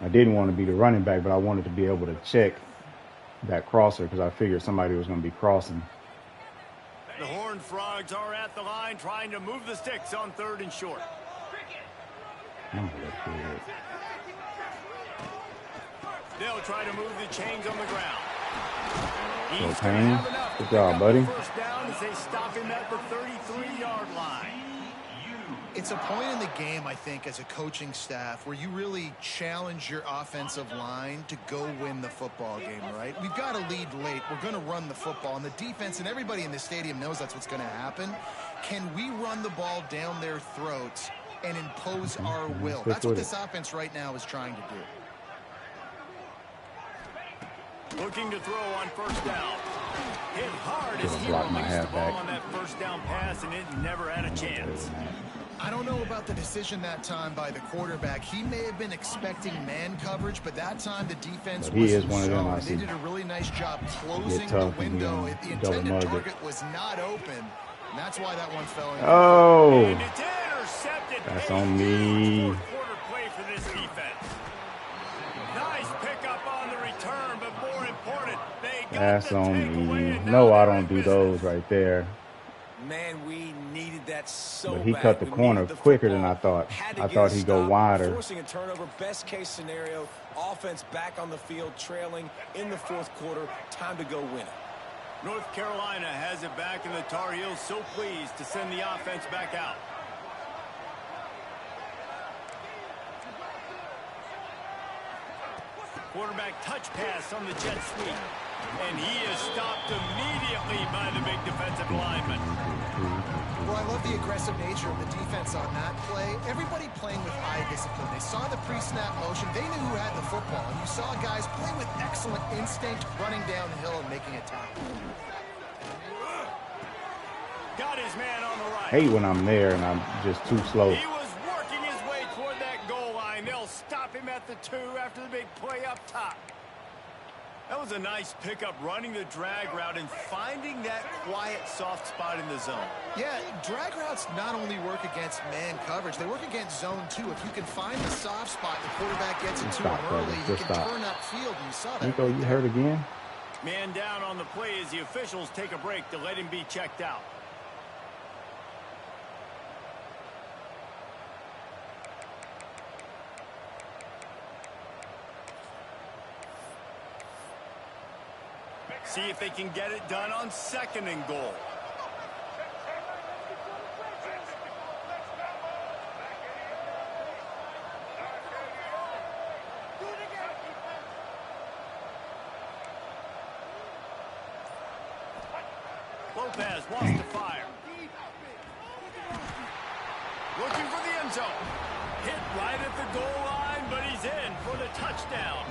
I didn't want to be the running back, but I wanted to be able to check that crosser because I figured somebody was going to be crossing. The Horned Frogs are at the line trying to move the sticks on third and short. They'll try to move the chains on the ground. He's going to have enough to Good pick job, up buddy. the first down as they stop him at the 33-yard line. It's a point in the game, I think, as a coaching staff where you really challenge your offensive line to go win the football game, right? We've got to lead late. We're going to run the football. And the defense and everybody in the stadium knows that's what's going to happen. Can we run the ball down their throats and impose our will? That's what this offense right now is trying to do. Looking to throw on first down. Hit hard as he blocked my released the ball halfback. on that first down pass, and it never had a chance. I don't know about the decision that time by the quarterback. He may have been expecting man coverage, but that time the defense He was is one of them, I They see. did a really nice job closing the tough and window. be The double intended mugged. target was not open, and that's why that one fell in. Oh, And it's intercepted. that's Hey, on me. fourth quarter play for this defense. Nice pickup on the return, but more important, they got That's the on takeaway, me. and No, now I they're don't in do business. those right there. Man, we needed that so But he bad. cut the We corner needed the quicker than football. I thought. Had to I get thought a he'd go stop, wider. Forcing a turnover, best case scenario, offense back on the field, trailing in the fourth quarter. Time to go win it. North Carolina has it back, and the Tar Heels so pleased to send the offense back out. Quarterback touch pass on the jet sweep. And he is stopped immediately by the big defensive lineman. Well, I love the aggressive nature of the defense on that play. Everybody playing with eye discipline. They saw the pre-snap motion. They knew who had the football. And you saw guys play with excellent instinct, running downhill and making a tackle. Got his man on the right. Hate when I'm there and I'm just too slow. He was working his way toward that goal line. They'll stop him at the 2 after the big play up top. That was a nice pickup, running the drag route and finding that quiet, soft spot in the zone. Yeah, drag routes not only work against man coverage, they work against zone too. If you can find the soft spot, the quarterback gets it to him early, he can turn upfield. You saw that. Nico, you hurt again? Man down on the play as the officials take a break to let him be checked out. See if they can get it done on 2nd and goal. Lopez wants to fire. Looking for the end zone. Hit right at the goal line, but he's in for the touchdown.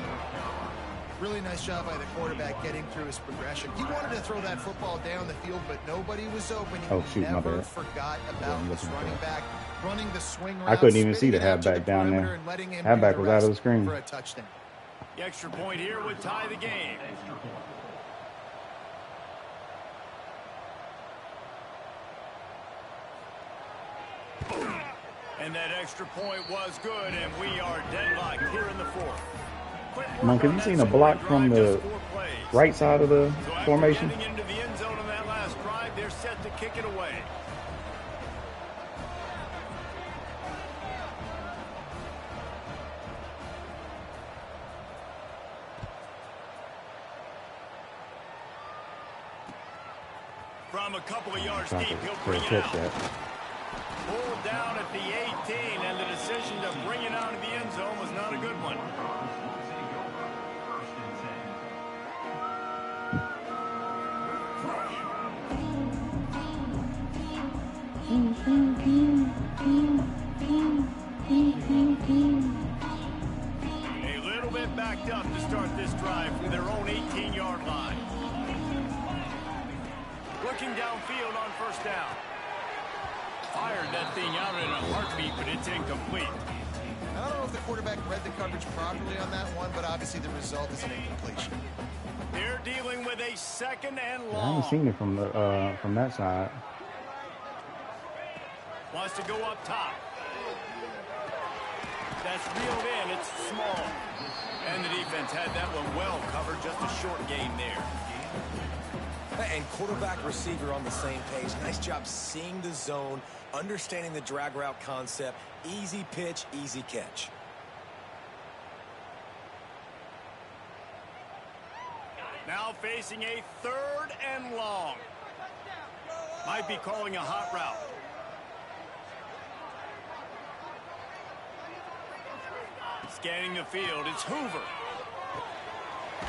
Really nice job by the quarterback getting through his progression. He wanted to throw that football down the field, but nobody was open. He never forgot about this running back running the swing route. I couldn't even see the halfback down there. Halfback was out of the screen. For a touchdown. The extra point here would tie the game. And that extra point was good, and we are deadlocked here in the 4th. Come on, have you seen a block from the right side of the formation? Getting into the end zone on that last drive, they're set to kick it away. From a couple of yards deep, he'll bring it out. Pulled down at the 18, and the decision to bring it out of the end zone was not a good one. A little bit backed up to start this drive from their own 18-yard line. Looking downfield on 1st down. Fired that thing out in a heartbeat, but it's incomplete. I don't know if the quarterback read the coverage properly on that one, but obviously the result is an incompletion. They're dealing with a 2nd and long. I haven't seen it from that side. Wants to go up top. That's reeled in. It's small. And the defense had that one well covered. Just a short gain there. And quarterback receiver on the same page. Nice job seeing the zone, understanding the drag route concept. Easy pitch, easy catch. Now facing a 3rd and long. Might be calling a hot route. Scanning the field, it's Hoover.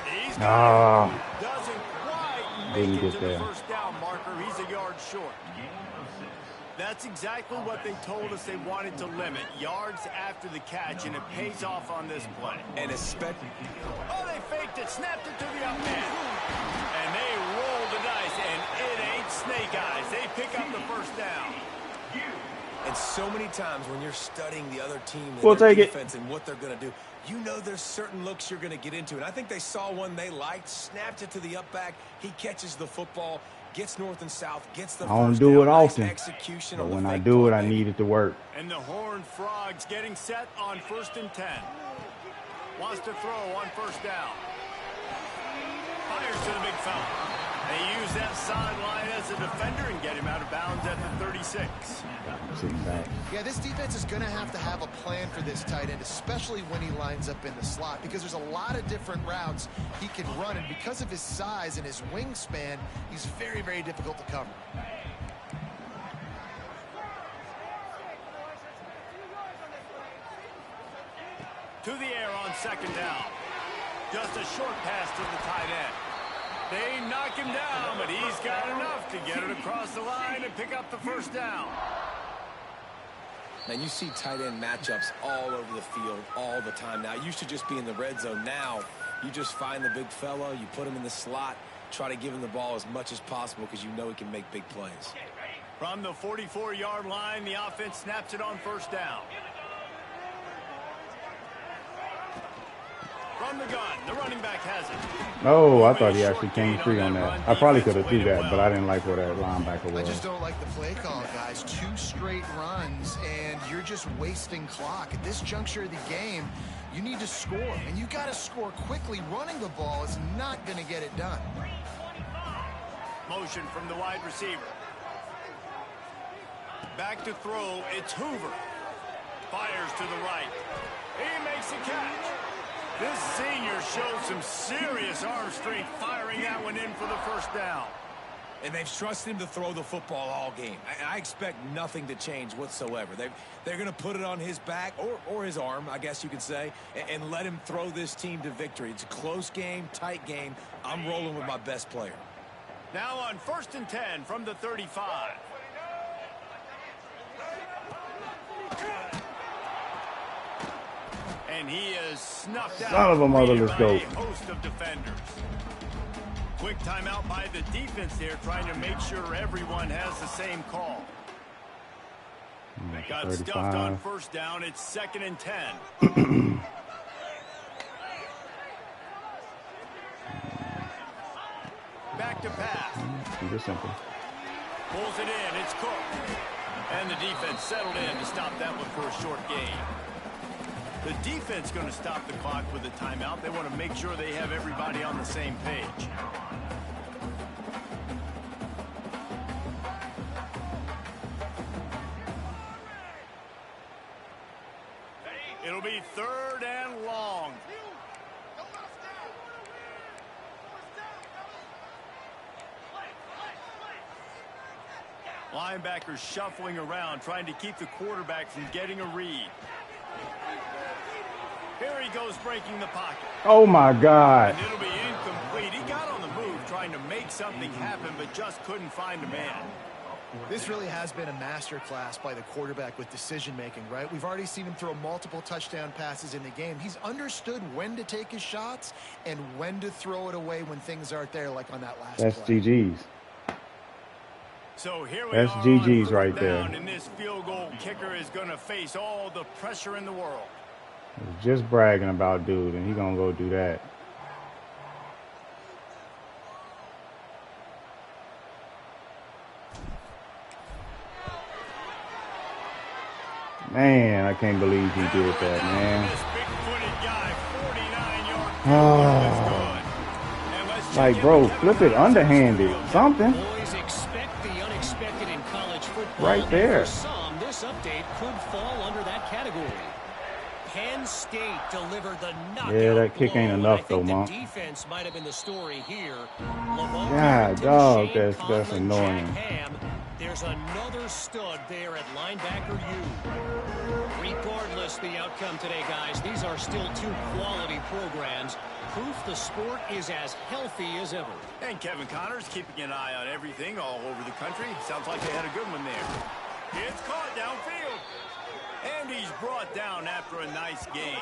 He's doesn't quite make it to the 1st down marker. He's a yard short. That's exactly what they told us they wanted to limit, yards after the catch, and it pays off on this play. And especially... Oh, they faked it, snapped it to the up man. And they rolled the dice, and it ain't snake eyes. They pick up the 1st down. And so many times when you're studying the other team and We'll their take defense and what they're going to do, you know there's certain looks you're going to get into. And I think they saw one they liked, snapped it to the up back. He catches the football, gets north and south, gets the I don't first do down. it Nice often, execution but on the when I fake do play. it, I need it to work. And the Horned Frogs getting set on 1st and 10. Wants to throw on 1st down. Fires to the big fella. They use that sideline as a defender and get him out of bounds at the 36. Yeah, this defense is going to have a plan for this tight end, especially when he lines up in the slot, because there's a lot of different routes he can run, and because of his size and his wingspan, he's very, very difficult to cover. To the air on 2nd down. Just a short pass to the tight end. They knock him down, but he's got enough to get it across the line and pick up the first down. Man, you see tight end matchups all over the field all the time now. It used to just be in the red zone. Now you just find the big fella, you put him in the slot, try to give him the ball as much as possible because you know he can make big plays. From the 44-yard line, the offense snaps it on first down. From the gun, the running back has it. Oh, I thought he actually came free on that. I probably could have threw that, but I didn't like where that linebacker was. I just don't like the play call, guys. 2 straight runs, and you're just wasting clock. At this juncture of the game, you need to score, and you got to score quickly. Running the ball is not going to get it done. Motion from the wide receiver. Back to throw, it's Hoover. Fires to the right. He makes the catch. This senior showed some serious arm strength firing that one in for the first down. And they've trusted him to throw the football all game. I expect nothing to change whatsoever. They're going to put it on his back, or his arm, I guess you could say, and let him throw this team to victory. It's a close game, tight game. I'm rolling with my best player. Now on 1st and 10 from the 35. And he is snuffed out. Son of a mother, let's go. A host of defenders. Quick timeout by the defense there, trying to make sure everyone has the same call. Got 35. stuffed on first down. It's 2nd and 10. Back to pass. Keep it simple. Pulls it in. It's Cook. And the defense settled in to stop that one for a short gain. The defense going to stop the clock with a timeout. They want to make sure they have everybody on the same page. It'll be 3rd and long. Linebackers shuffling around, trying to keep the quarterback from getting a read. Here he goes, breaking the pocket. Oh, my God. And it'll be incomplete. He got on the move, trying to make something happen, but just couldn't find a man. This really has been a masterclass by the quarterback with decision-making, right? We've already seen him throw multiple touchdown passes in the game. He's understood when to take his shots and when to throw it away when things aren't there, like on that last That's play. GG's. So here we That's are GG's on right 3rd there. down, and this field goal kicker is going to face all the pressure in the world. Just bragging about dude, and he gonna go do that. Man, I can't believe he did that, man. This big-footed guy, 49-yard field goal is good. And let's check Like, in bro, with Kevin flip it Connors. underhanded. Something. Boys, expect the unexpected in college football. Right there. And for some, this update could fall under that category. Penn State delivered the knockout Yeah, that kick blow, ain't and enough, I think though, the Monk. defense might have been the story here. God, dog, that's annoying. There's another stud there at linebacker U. Regardless the outcome today, guys, these are still 2 quality programs. Proof the sport is as healthy as ever. And Kevin Connors keeping an eye on everything all over the country. Sounds like they had a good one there. It's caught downfield. And he's brought down after a nice game.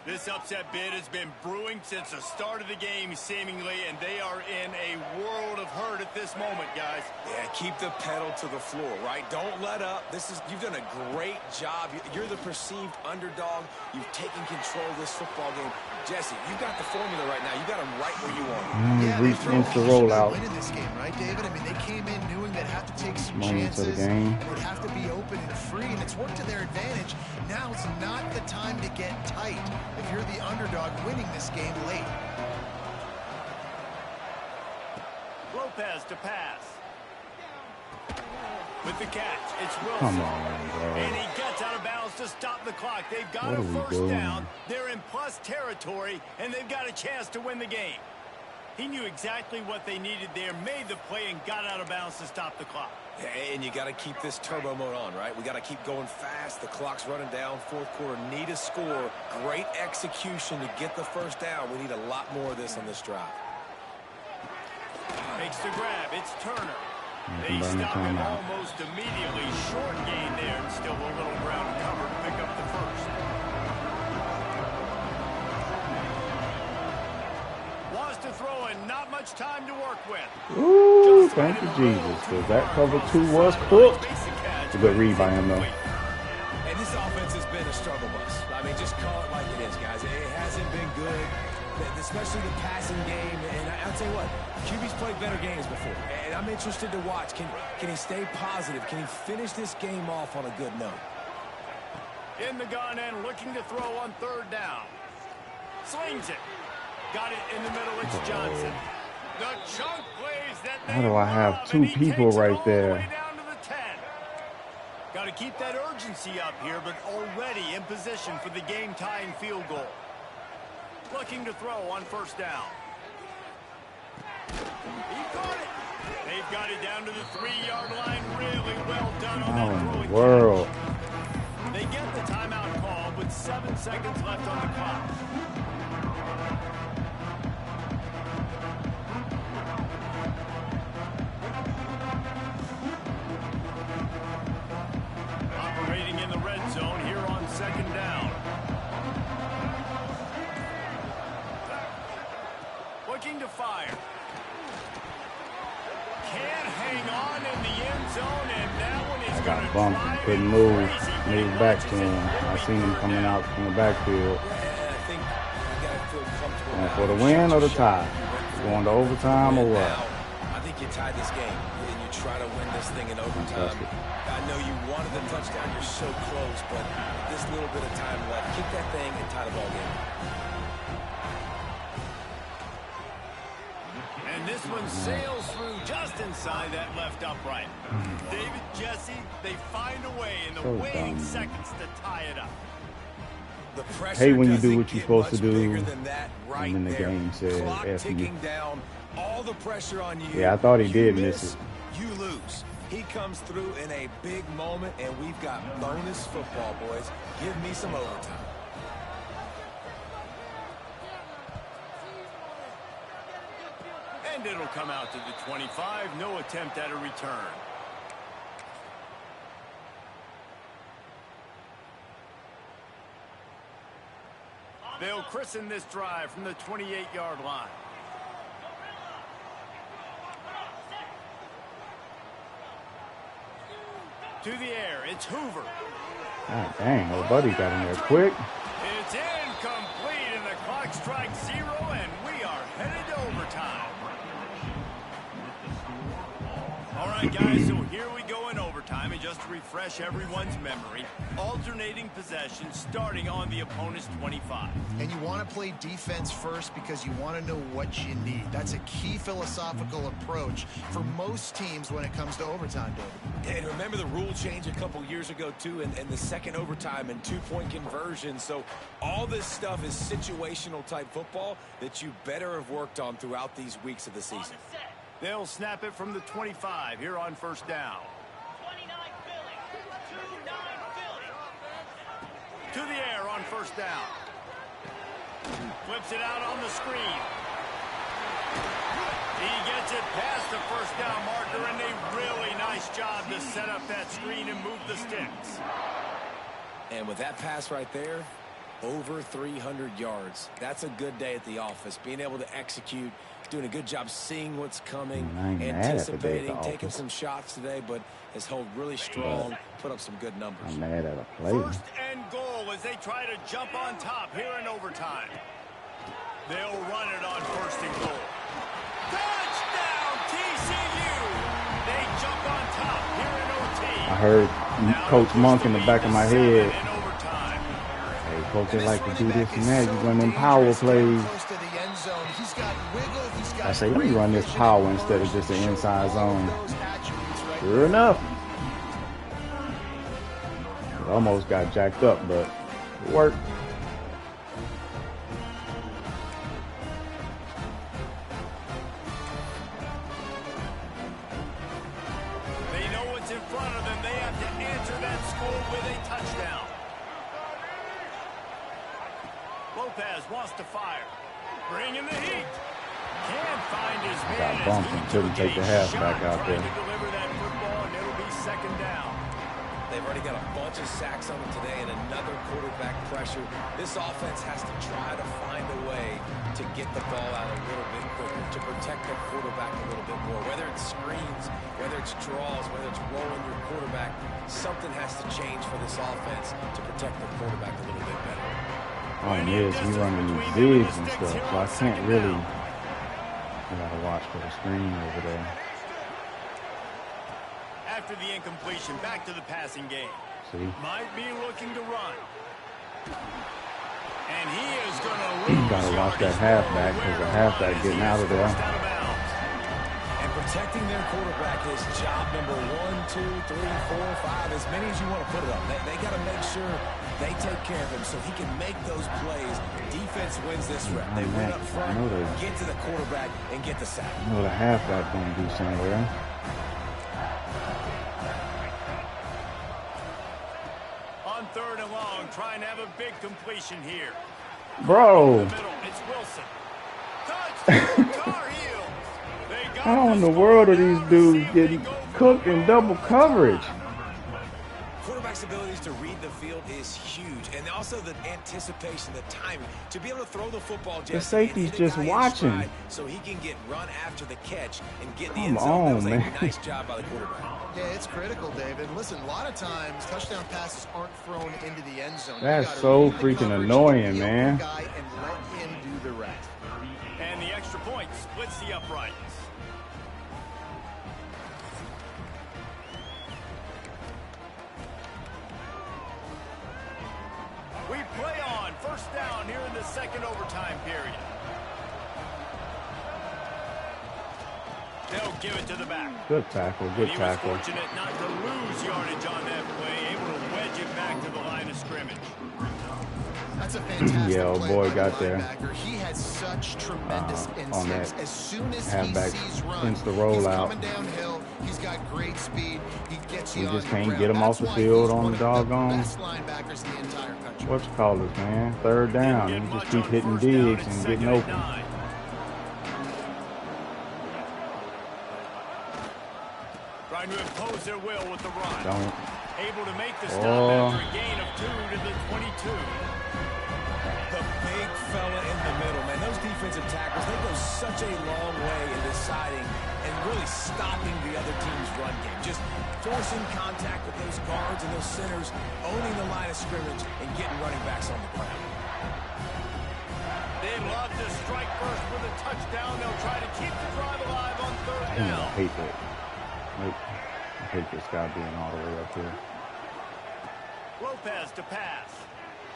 This upset bid has been brewing since the start of the game, seemingly, and they are in a world of hurt at this moment, guys. Yeah, keep the pedal to the floor, right? Don't let up. You've done a great job. You're the perceived underdog. You've taken control of this football game. Jesse, you've got the formula right now. You got them right where you want them. Yeah, Reach they into should rollout. win in this game, right, David? I mean, they came in knowing they'd have to take some Moments of the chances. game. And they'd have to be open and free, and it's worked to their advantage. Now it's not the time to get tight if you're the underdog winning this game late. Lopez to pass. With the catch, it's Wilson. Come on, bro. And he gets out of bounds to stop the clock. They've got What a are we first doing? down. They're in plus territory, and they've got a chance to win the game. He knew exactly what they needed there, made the play, and got out of bounds to stop the clock. And you got to keep this turbo mode on, right? We got to keep going fast. The clock's running down. Fourth quarter, need a score. Great execution to get the first down. We need a lot more of this on this drive. Makes the grab. It's Turner. They stop him almost immediately. Short gain there, and still a little ground cover to pick up the first. Was to throw and not much time to work with. Ooh, thank you, Jesus. Because that cover 2 was cooked. It's a good read by him, though. And this offense has been a struggle bus. I mean, just call it like it is, guys. It hasn't been good, especially the passing game. And I'll tell you what, QB's played better games before. And I'm interested to watch. Can he stay positive? Can he finish this game off on a good note? In the gun and looking to throw on third down. Slings it. Got it in the middle. It's Johnson. The chunk plays that. How do I have 2 people right there? Down to the 10. Got to keep that urgency up here, but already in position for the game-tying field goal. Looking to throw on first down. He caught it. They've got it down to the 3-yard line. Really well done on that throwing. World. They get the timeout call with 7 seconds left on the clock. Operating in the red zone here on second down. Looking to fire. Can't hang on in the end zone, and that one is going to Bumped him, couldn't move back to him. I seen him coming out from the backfield. Going for the win or the tie? Going to overtime or what? I think you tie this game, and you try to win this thing in overtime. I know you wanted the touchdown. You're so close, but this little bit of time left. Kick that thing and tie the ball game. And this one sails through just inside that left upright. David, Jesse, they find a way in the waiting seconds to tie it up. The pressure hey, when you do what you're supposed to do, right and then the there. game said F you. Down, all the pressure on you. Yeah, I thought he did miss it. You lose. He comes through in a big moment, and we've got bonus football, boys. Give me some overtime. And it'll come out to the 25. No attempt at a return. They'll christen this drive from the 28-yard line. To the air, it's Hoover. God dang, old buddy got in there quick. It's incomplete, and the clock strikes 0, and we are headed to overtime. All right, guys, so here we go in overtime, and just to refresh everyone's memory, alternating possession starting on the opponent's 25. And you want to play defense first because you want to know what you need. That's a key philosophical approach for most teams when it comes to overtime, David. And remember the rule change a couple years ago, too, and the second overtime and 2-point conversion. So all this stuff is situational type football that you better have worked on throughout these weeks of the season. They'll snap it from the 25 here on first down. To the air on first down. Flips it out on the screen. He gets it past the first down marker, and a really nice job to set up that screen and move the sticks. And with that pass right there, over 300 yards. That's a good day at the office. Being able to execute, doing a good job seeing what's coming, anticipating, taking some shots today, but has held really strong, put up some good numbers. I'm mad at a play. First and goal as they try to jump on top here in overtime. They'll run it on first and goal. Touchdown, TCU! They jump on top here in OT. I heard Coach Monk in the back of my head. In overtime. Hey, Coach, they like to do this and that. You run them power plays. I say, let me run this power instead of just an inside zone. Sure enough. It almost got jacked up, but it worked. school with a touchdown. Lopez wants to fire. Bringing the heat. Can't find his man. Got bumped and couldn't take the halfback out there. To deliver that football, and it'll be second down. They've already got a bunch of sacks on them today and another quarterback pressure. This offense has to try to find a way to get the ball out a little bit quicker, to protect their quarterback a little bit more. Whether it's screens, whether it's draws, whether it's rolling your quarterback, something has to change for this offense to protect their quarterback a little bit better. Problem is, he's running these zigs and stuff, so I can't really. I gotta watch for the screen over there. After the incompletion, back to the passing game. See? Might be looking to run. And he is going to lose. Gotta watch that halfback, because the halfback getting out of there. And protecting their quarterback is job number 1, 2, 3, 4, 5, as many as you want to put it on. They got to make sure they take care of him so he can make those plays. Defense wins this rep. They win up front, get to the quarterback, and get the sack. I know the halfback going to do somewhere. On third and long, trying to have a big completion here. Bro. In the middle, it's Wilson. Touchdown, Tar Heels. They got How in the world are these dudes getting cooked in double coverage? Quarterback's abilities to read the field is huge, and also the anticipation, the timing, to be able to throw the football. The safety's just watching, so he can get run after the catch and get the Come end zone. That was on, a man. nice job by the quarterback. Yeah, it's critical, David. Listen, a lot of times touchdown passes aren't thrown into the end zone. That's so freaking annoying, man. Guy and let him do the rest. And the extra point splits the uprights. We play on first down here in the second overtime period. They'll give it to the back. Good tackle, good He tackle. was fortunate not to lose yardage on that play, able to wedge it back to the line of scrimmage. That's a fantastic Yeah, old play boy by got the there. linebacker. He has such tremendous On instincts. that As soon as he halfback sees run, insta he's rollout. coming downhill. He's got great speed. He gets you We on just the can't ground. get him off the That's why field he's on one the of doggone. best linebackers in the entire country. What's called it, man? Third down. Didn't You get just much keep on hitting first down. digs It's and second getting and open. 9. Trying to impose their will with the run. Don't. Able to make the stop Oh. after a gain of 2 to the 22. The big fella in the middle, man. Those defensive tackles, they go such a long way in deciding and really stopping the other team's run game. Just forcing contact with those guards and those centers, owning the line of scrimmage, and getting running backs on the ground. They love to strike first with a touchdown. They'll try to keep the drive alive on third Damn, I down. hate that. I hate this guy being all the way up here. Lopez to pass.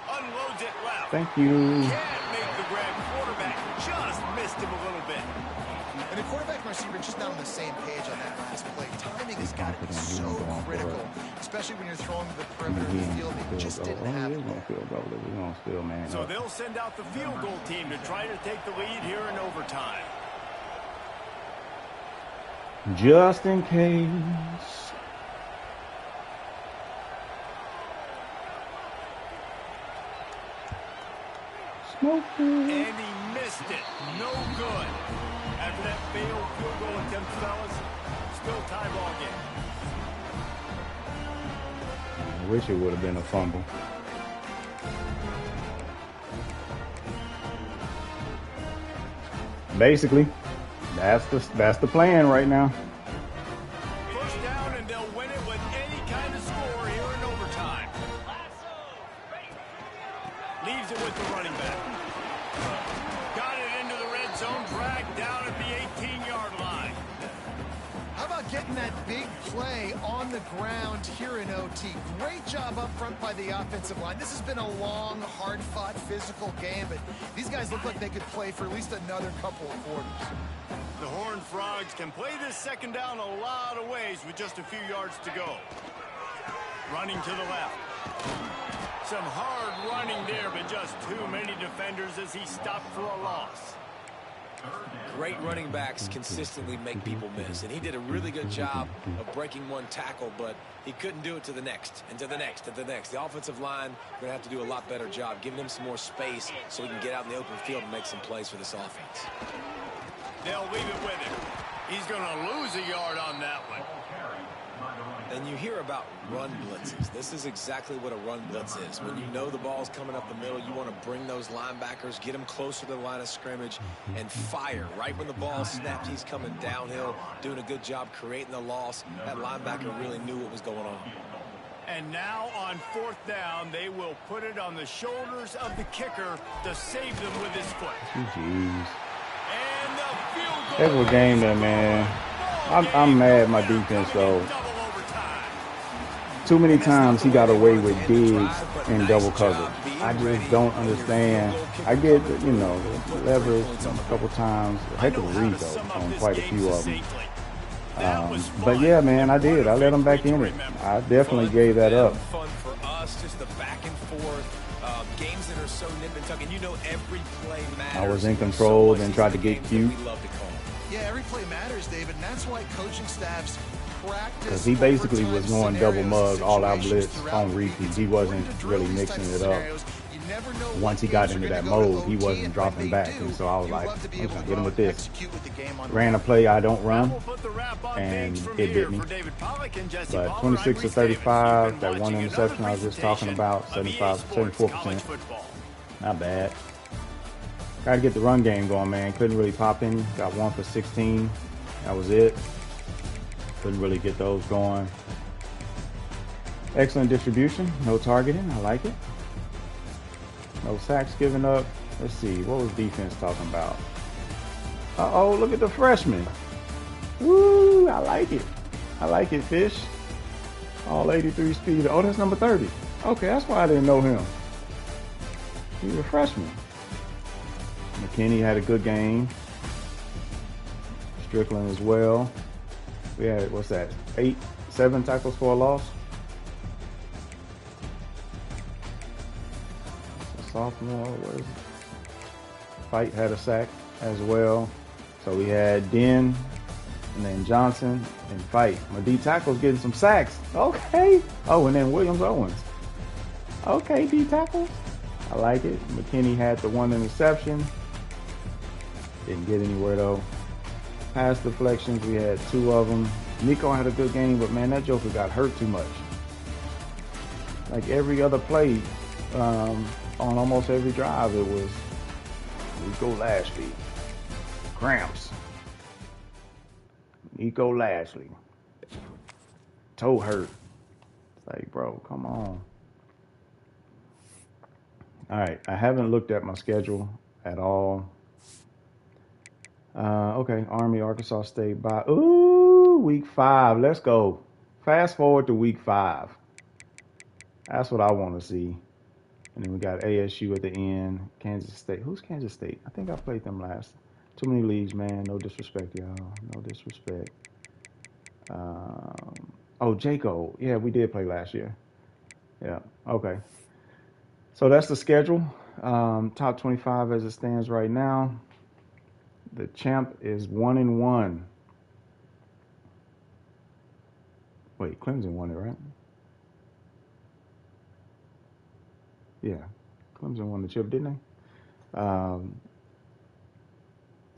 Unloads it left. Thank you. Can't make the grab. Quarterback just missed him a little bit. And the quarterback and receiver just not on the same page on that last play. Timing has got to be so critical, especially when you're throwing to the perimeter of the field. They just didn't have it. We're going to field goal. We're going to still man So up. they'll send out the field goal team to try to take the lead here in overtime. Just in case. Smoke it. And he missed it. No good. After that failed field goal attempt, fellas, still tie ball game. I wish it would have been a fumble. Basically, that's the plan right now. First down, and they'll win it with any kind of score here in overtime. Leaves it with the running back. Got it into the red zone, dragged down at the 18-yard line. How about getting that big play on the ground here in OT? Great job up front by the offensive line. This has been a long, hard-fought, physical game, but these guys look like they could play for at least another couple of quarters. The Horned Frogs can play this second down a lot of ways with just a few yards to go. Running to the left. Some hard running there, but just too many defenders as he stopped for a loss. Great running backs consistently make people miss, and he did a really good job of breaking one tackle, but he couldn't do it to the next, and to the next, and to the next. The offensive line going to have to do a lot better job giving him some more space so he can get out in the open field and make some plays for this offense. They'll leave it with him. He's going to lose a yard on that one. And you hear about run blitzes. This is exactly what a run blitz is. When you know the ball's coming up the middle, you want to bring those linebackers, get them closer to the line of scrimmage, and fire. Right when the ball snapped, he's coming downhill, doing a good job creating the loss. That linebacker really knew what was going on. And now on 4th down, they will put it on the shoulders of the kicker to save them with his foot. Jeez. And the field goal. Heck of a game there, man. I'm mad at my defense, though. Too many times he got away with digs in double coverage. I just don't understand. I get, you know, leverage a couple times. Heck of a read, though, on quite a few of them. But, yeah, man, I did. I let him back in it. I definitely gave that up. Fun for us, just the back and forth games that are so nip and tuck, and you know every play matters. I was in control and tried to get cute. Yeah, every play matters, David, and that's why coaching staffs practice. Because he basically was going double mug, all out blitz on repeat. He wasn't really mixing it up. Once he got into that mode, he wasn't dropping back. And so I was like, okay, hit him with this. Ran a play I don't run, and it bit me. But 26 to 35, that one interception I was just talking about, 74%. Not bad. Got to get the run game going, man. Couldn't really pop in. Got 1 for 16. That was it. Couldn't really get those going. Excellent distribution. No targeting. I like it. No sacks given up. Let's see. What was defense talking about? Uh-oh, look at the freshman. Woo, I like it. I like it, Fish. All 83 speed. Oh, that's number 30. Okay, that's why I didn't know him. He's a freshman. McKinney had a good game. Strickland as well. We had, what's that, 7 tackles for a loss. A sophomore, what is it? Fight had a sack as well. So we had Den, and then Johnson, and Fight. My D tackle's getting some sacks. Okay. Oh, and then Williams Owens. Okay, D tackles. I like it. McKinney had the 1 interception. Didn't get anywhere though. Pass deflections, we had 2 of them. Nico had a good game, but man, that joker got hurt too much. Like every other play, on almost every drive, it was Nico Lashley. Cramps. Nico Lashley. Toe hurt. It's like, bro, come on. All right, I haven't looked at my schedule at all. Okay, Army, Arkansas State by week 5. Let's go. Fast forward to week 5. That's what I want to see. And then we got ASU at the end. Kansas State. Who's Kansas State? I think I played them last. Too many leagues, man. No disrespect, y'all. No disrespect. Oh, Jaco. Yeah, we did play last year. Yeah. Okay. So that's the schedule. Top 25 as it stands right now. The champ is 1-1. Wait, Clemson won it, right? Yeah, Clemson won the chip, didn't they? So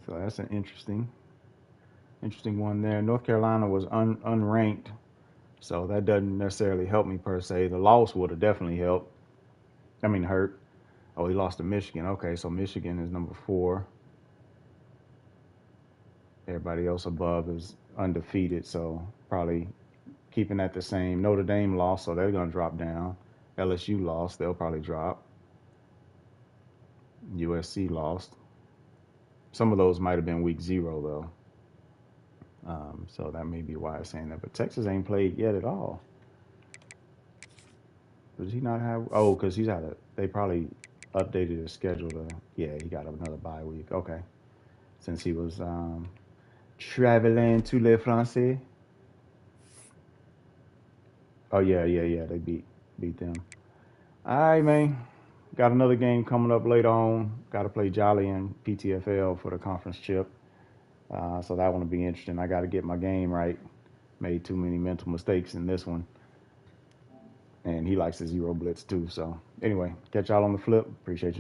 that's an interesting one there. North Carolina was unranked, so that doesn't necessarily help me per se. The loss would have definitely helped. I mean, hurt. Oh, he lost to Michigan. Okay, so Michigan is number 4. Everybody else above is undefeated, so probably keeping that the same. Notre Dame lost, so they're going to drop down. LSU lost, they'll probably drop. USC lost. Some of those might have been week 0, though. So that may be why I'm saying that. But Texas ain't played yet at all. Does he not have? Oh, because they probably updated his schedule to, yeah, he got another bye week. Okay. Since he was traveling to Le Francais. Oh, yeah. They beat them. All right, man. Got another game coming up later on. Got to play Jolly and PTFL for the conference chip. So that one will be interesting. I got to get my game right. Made too many mental mistakes in this one. And he likes the zero blitz too. So anyway, catch y'all on the flip. Appreciate you.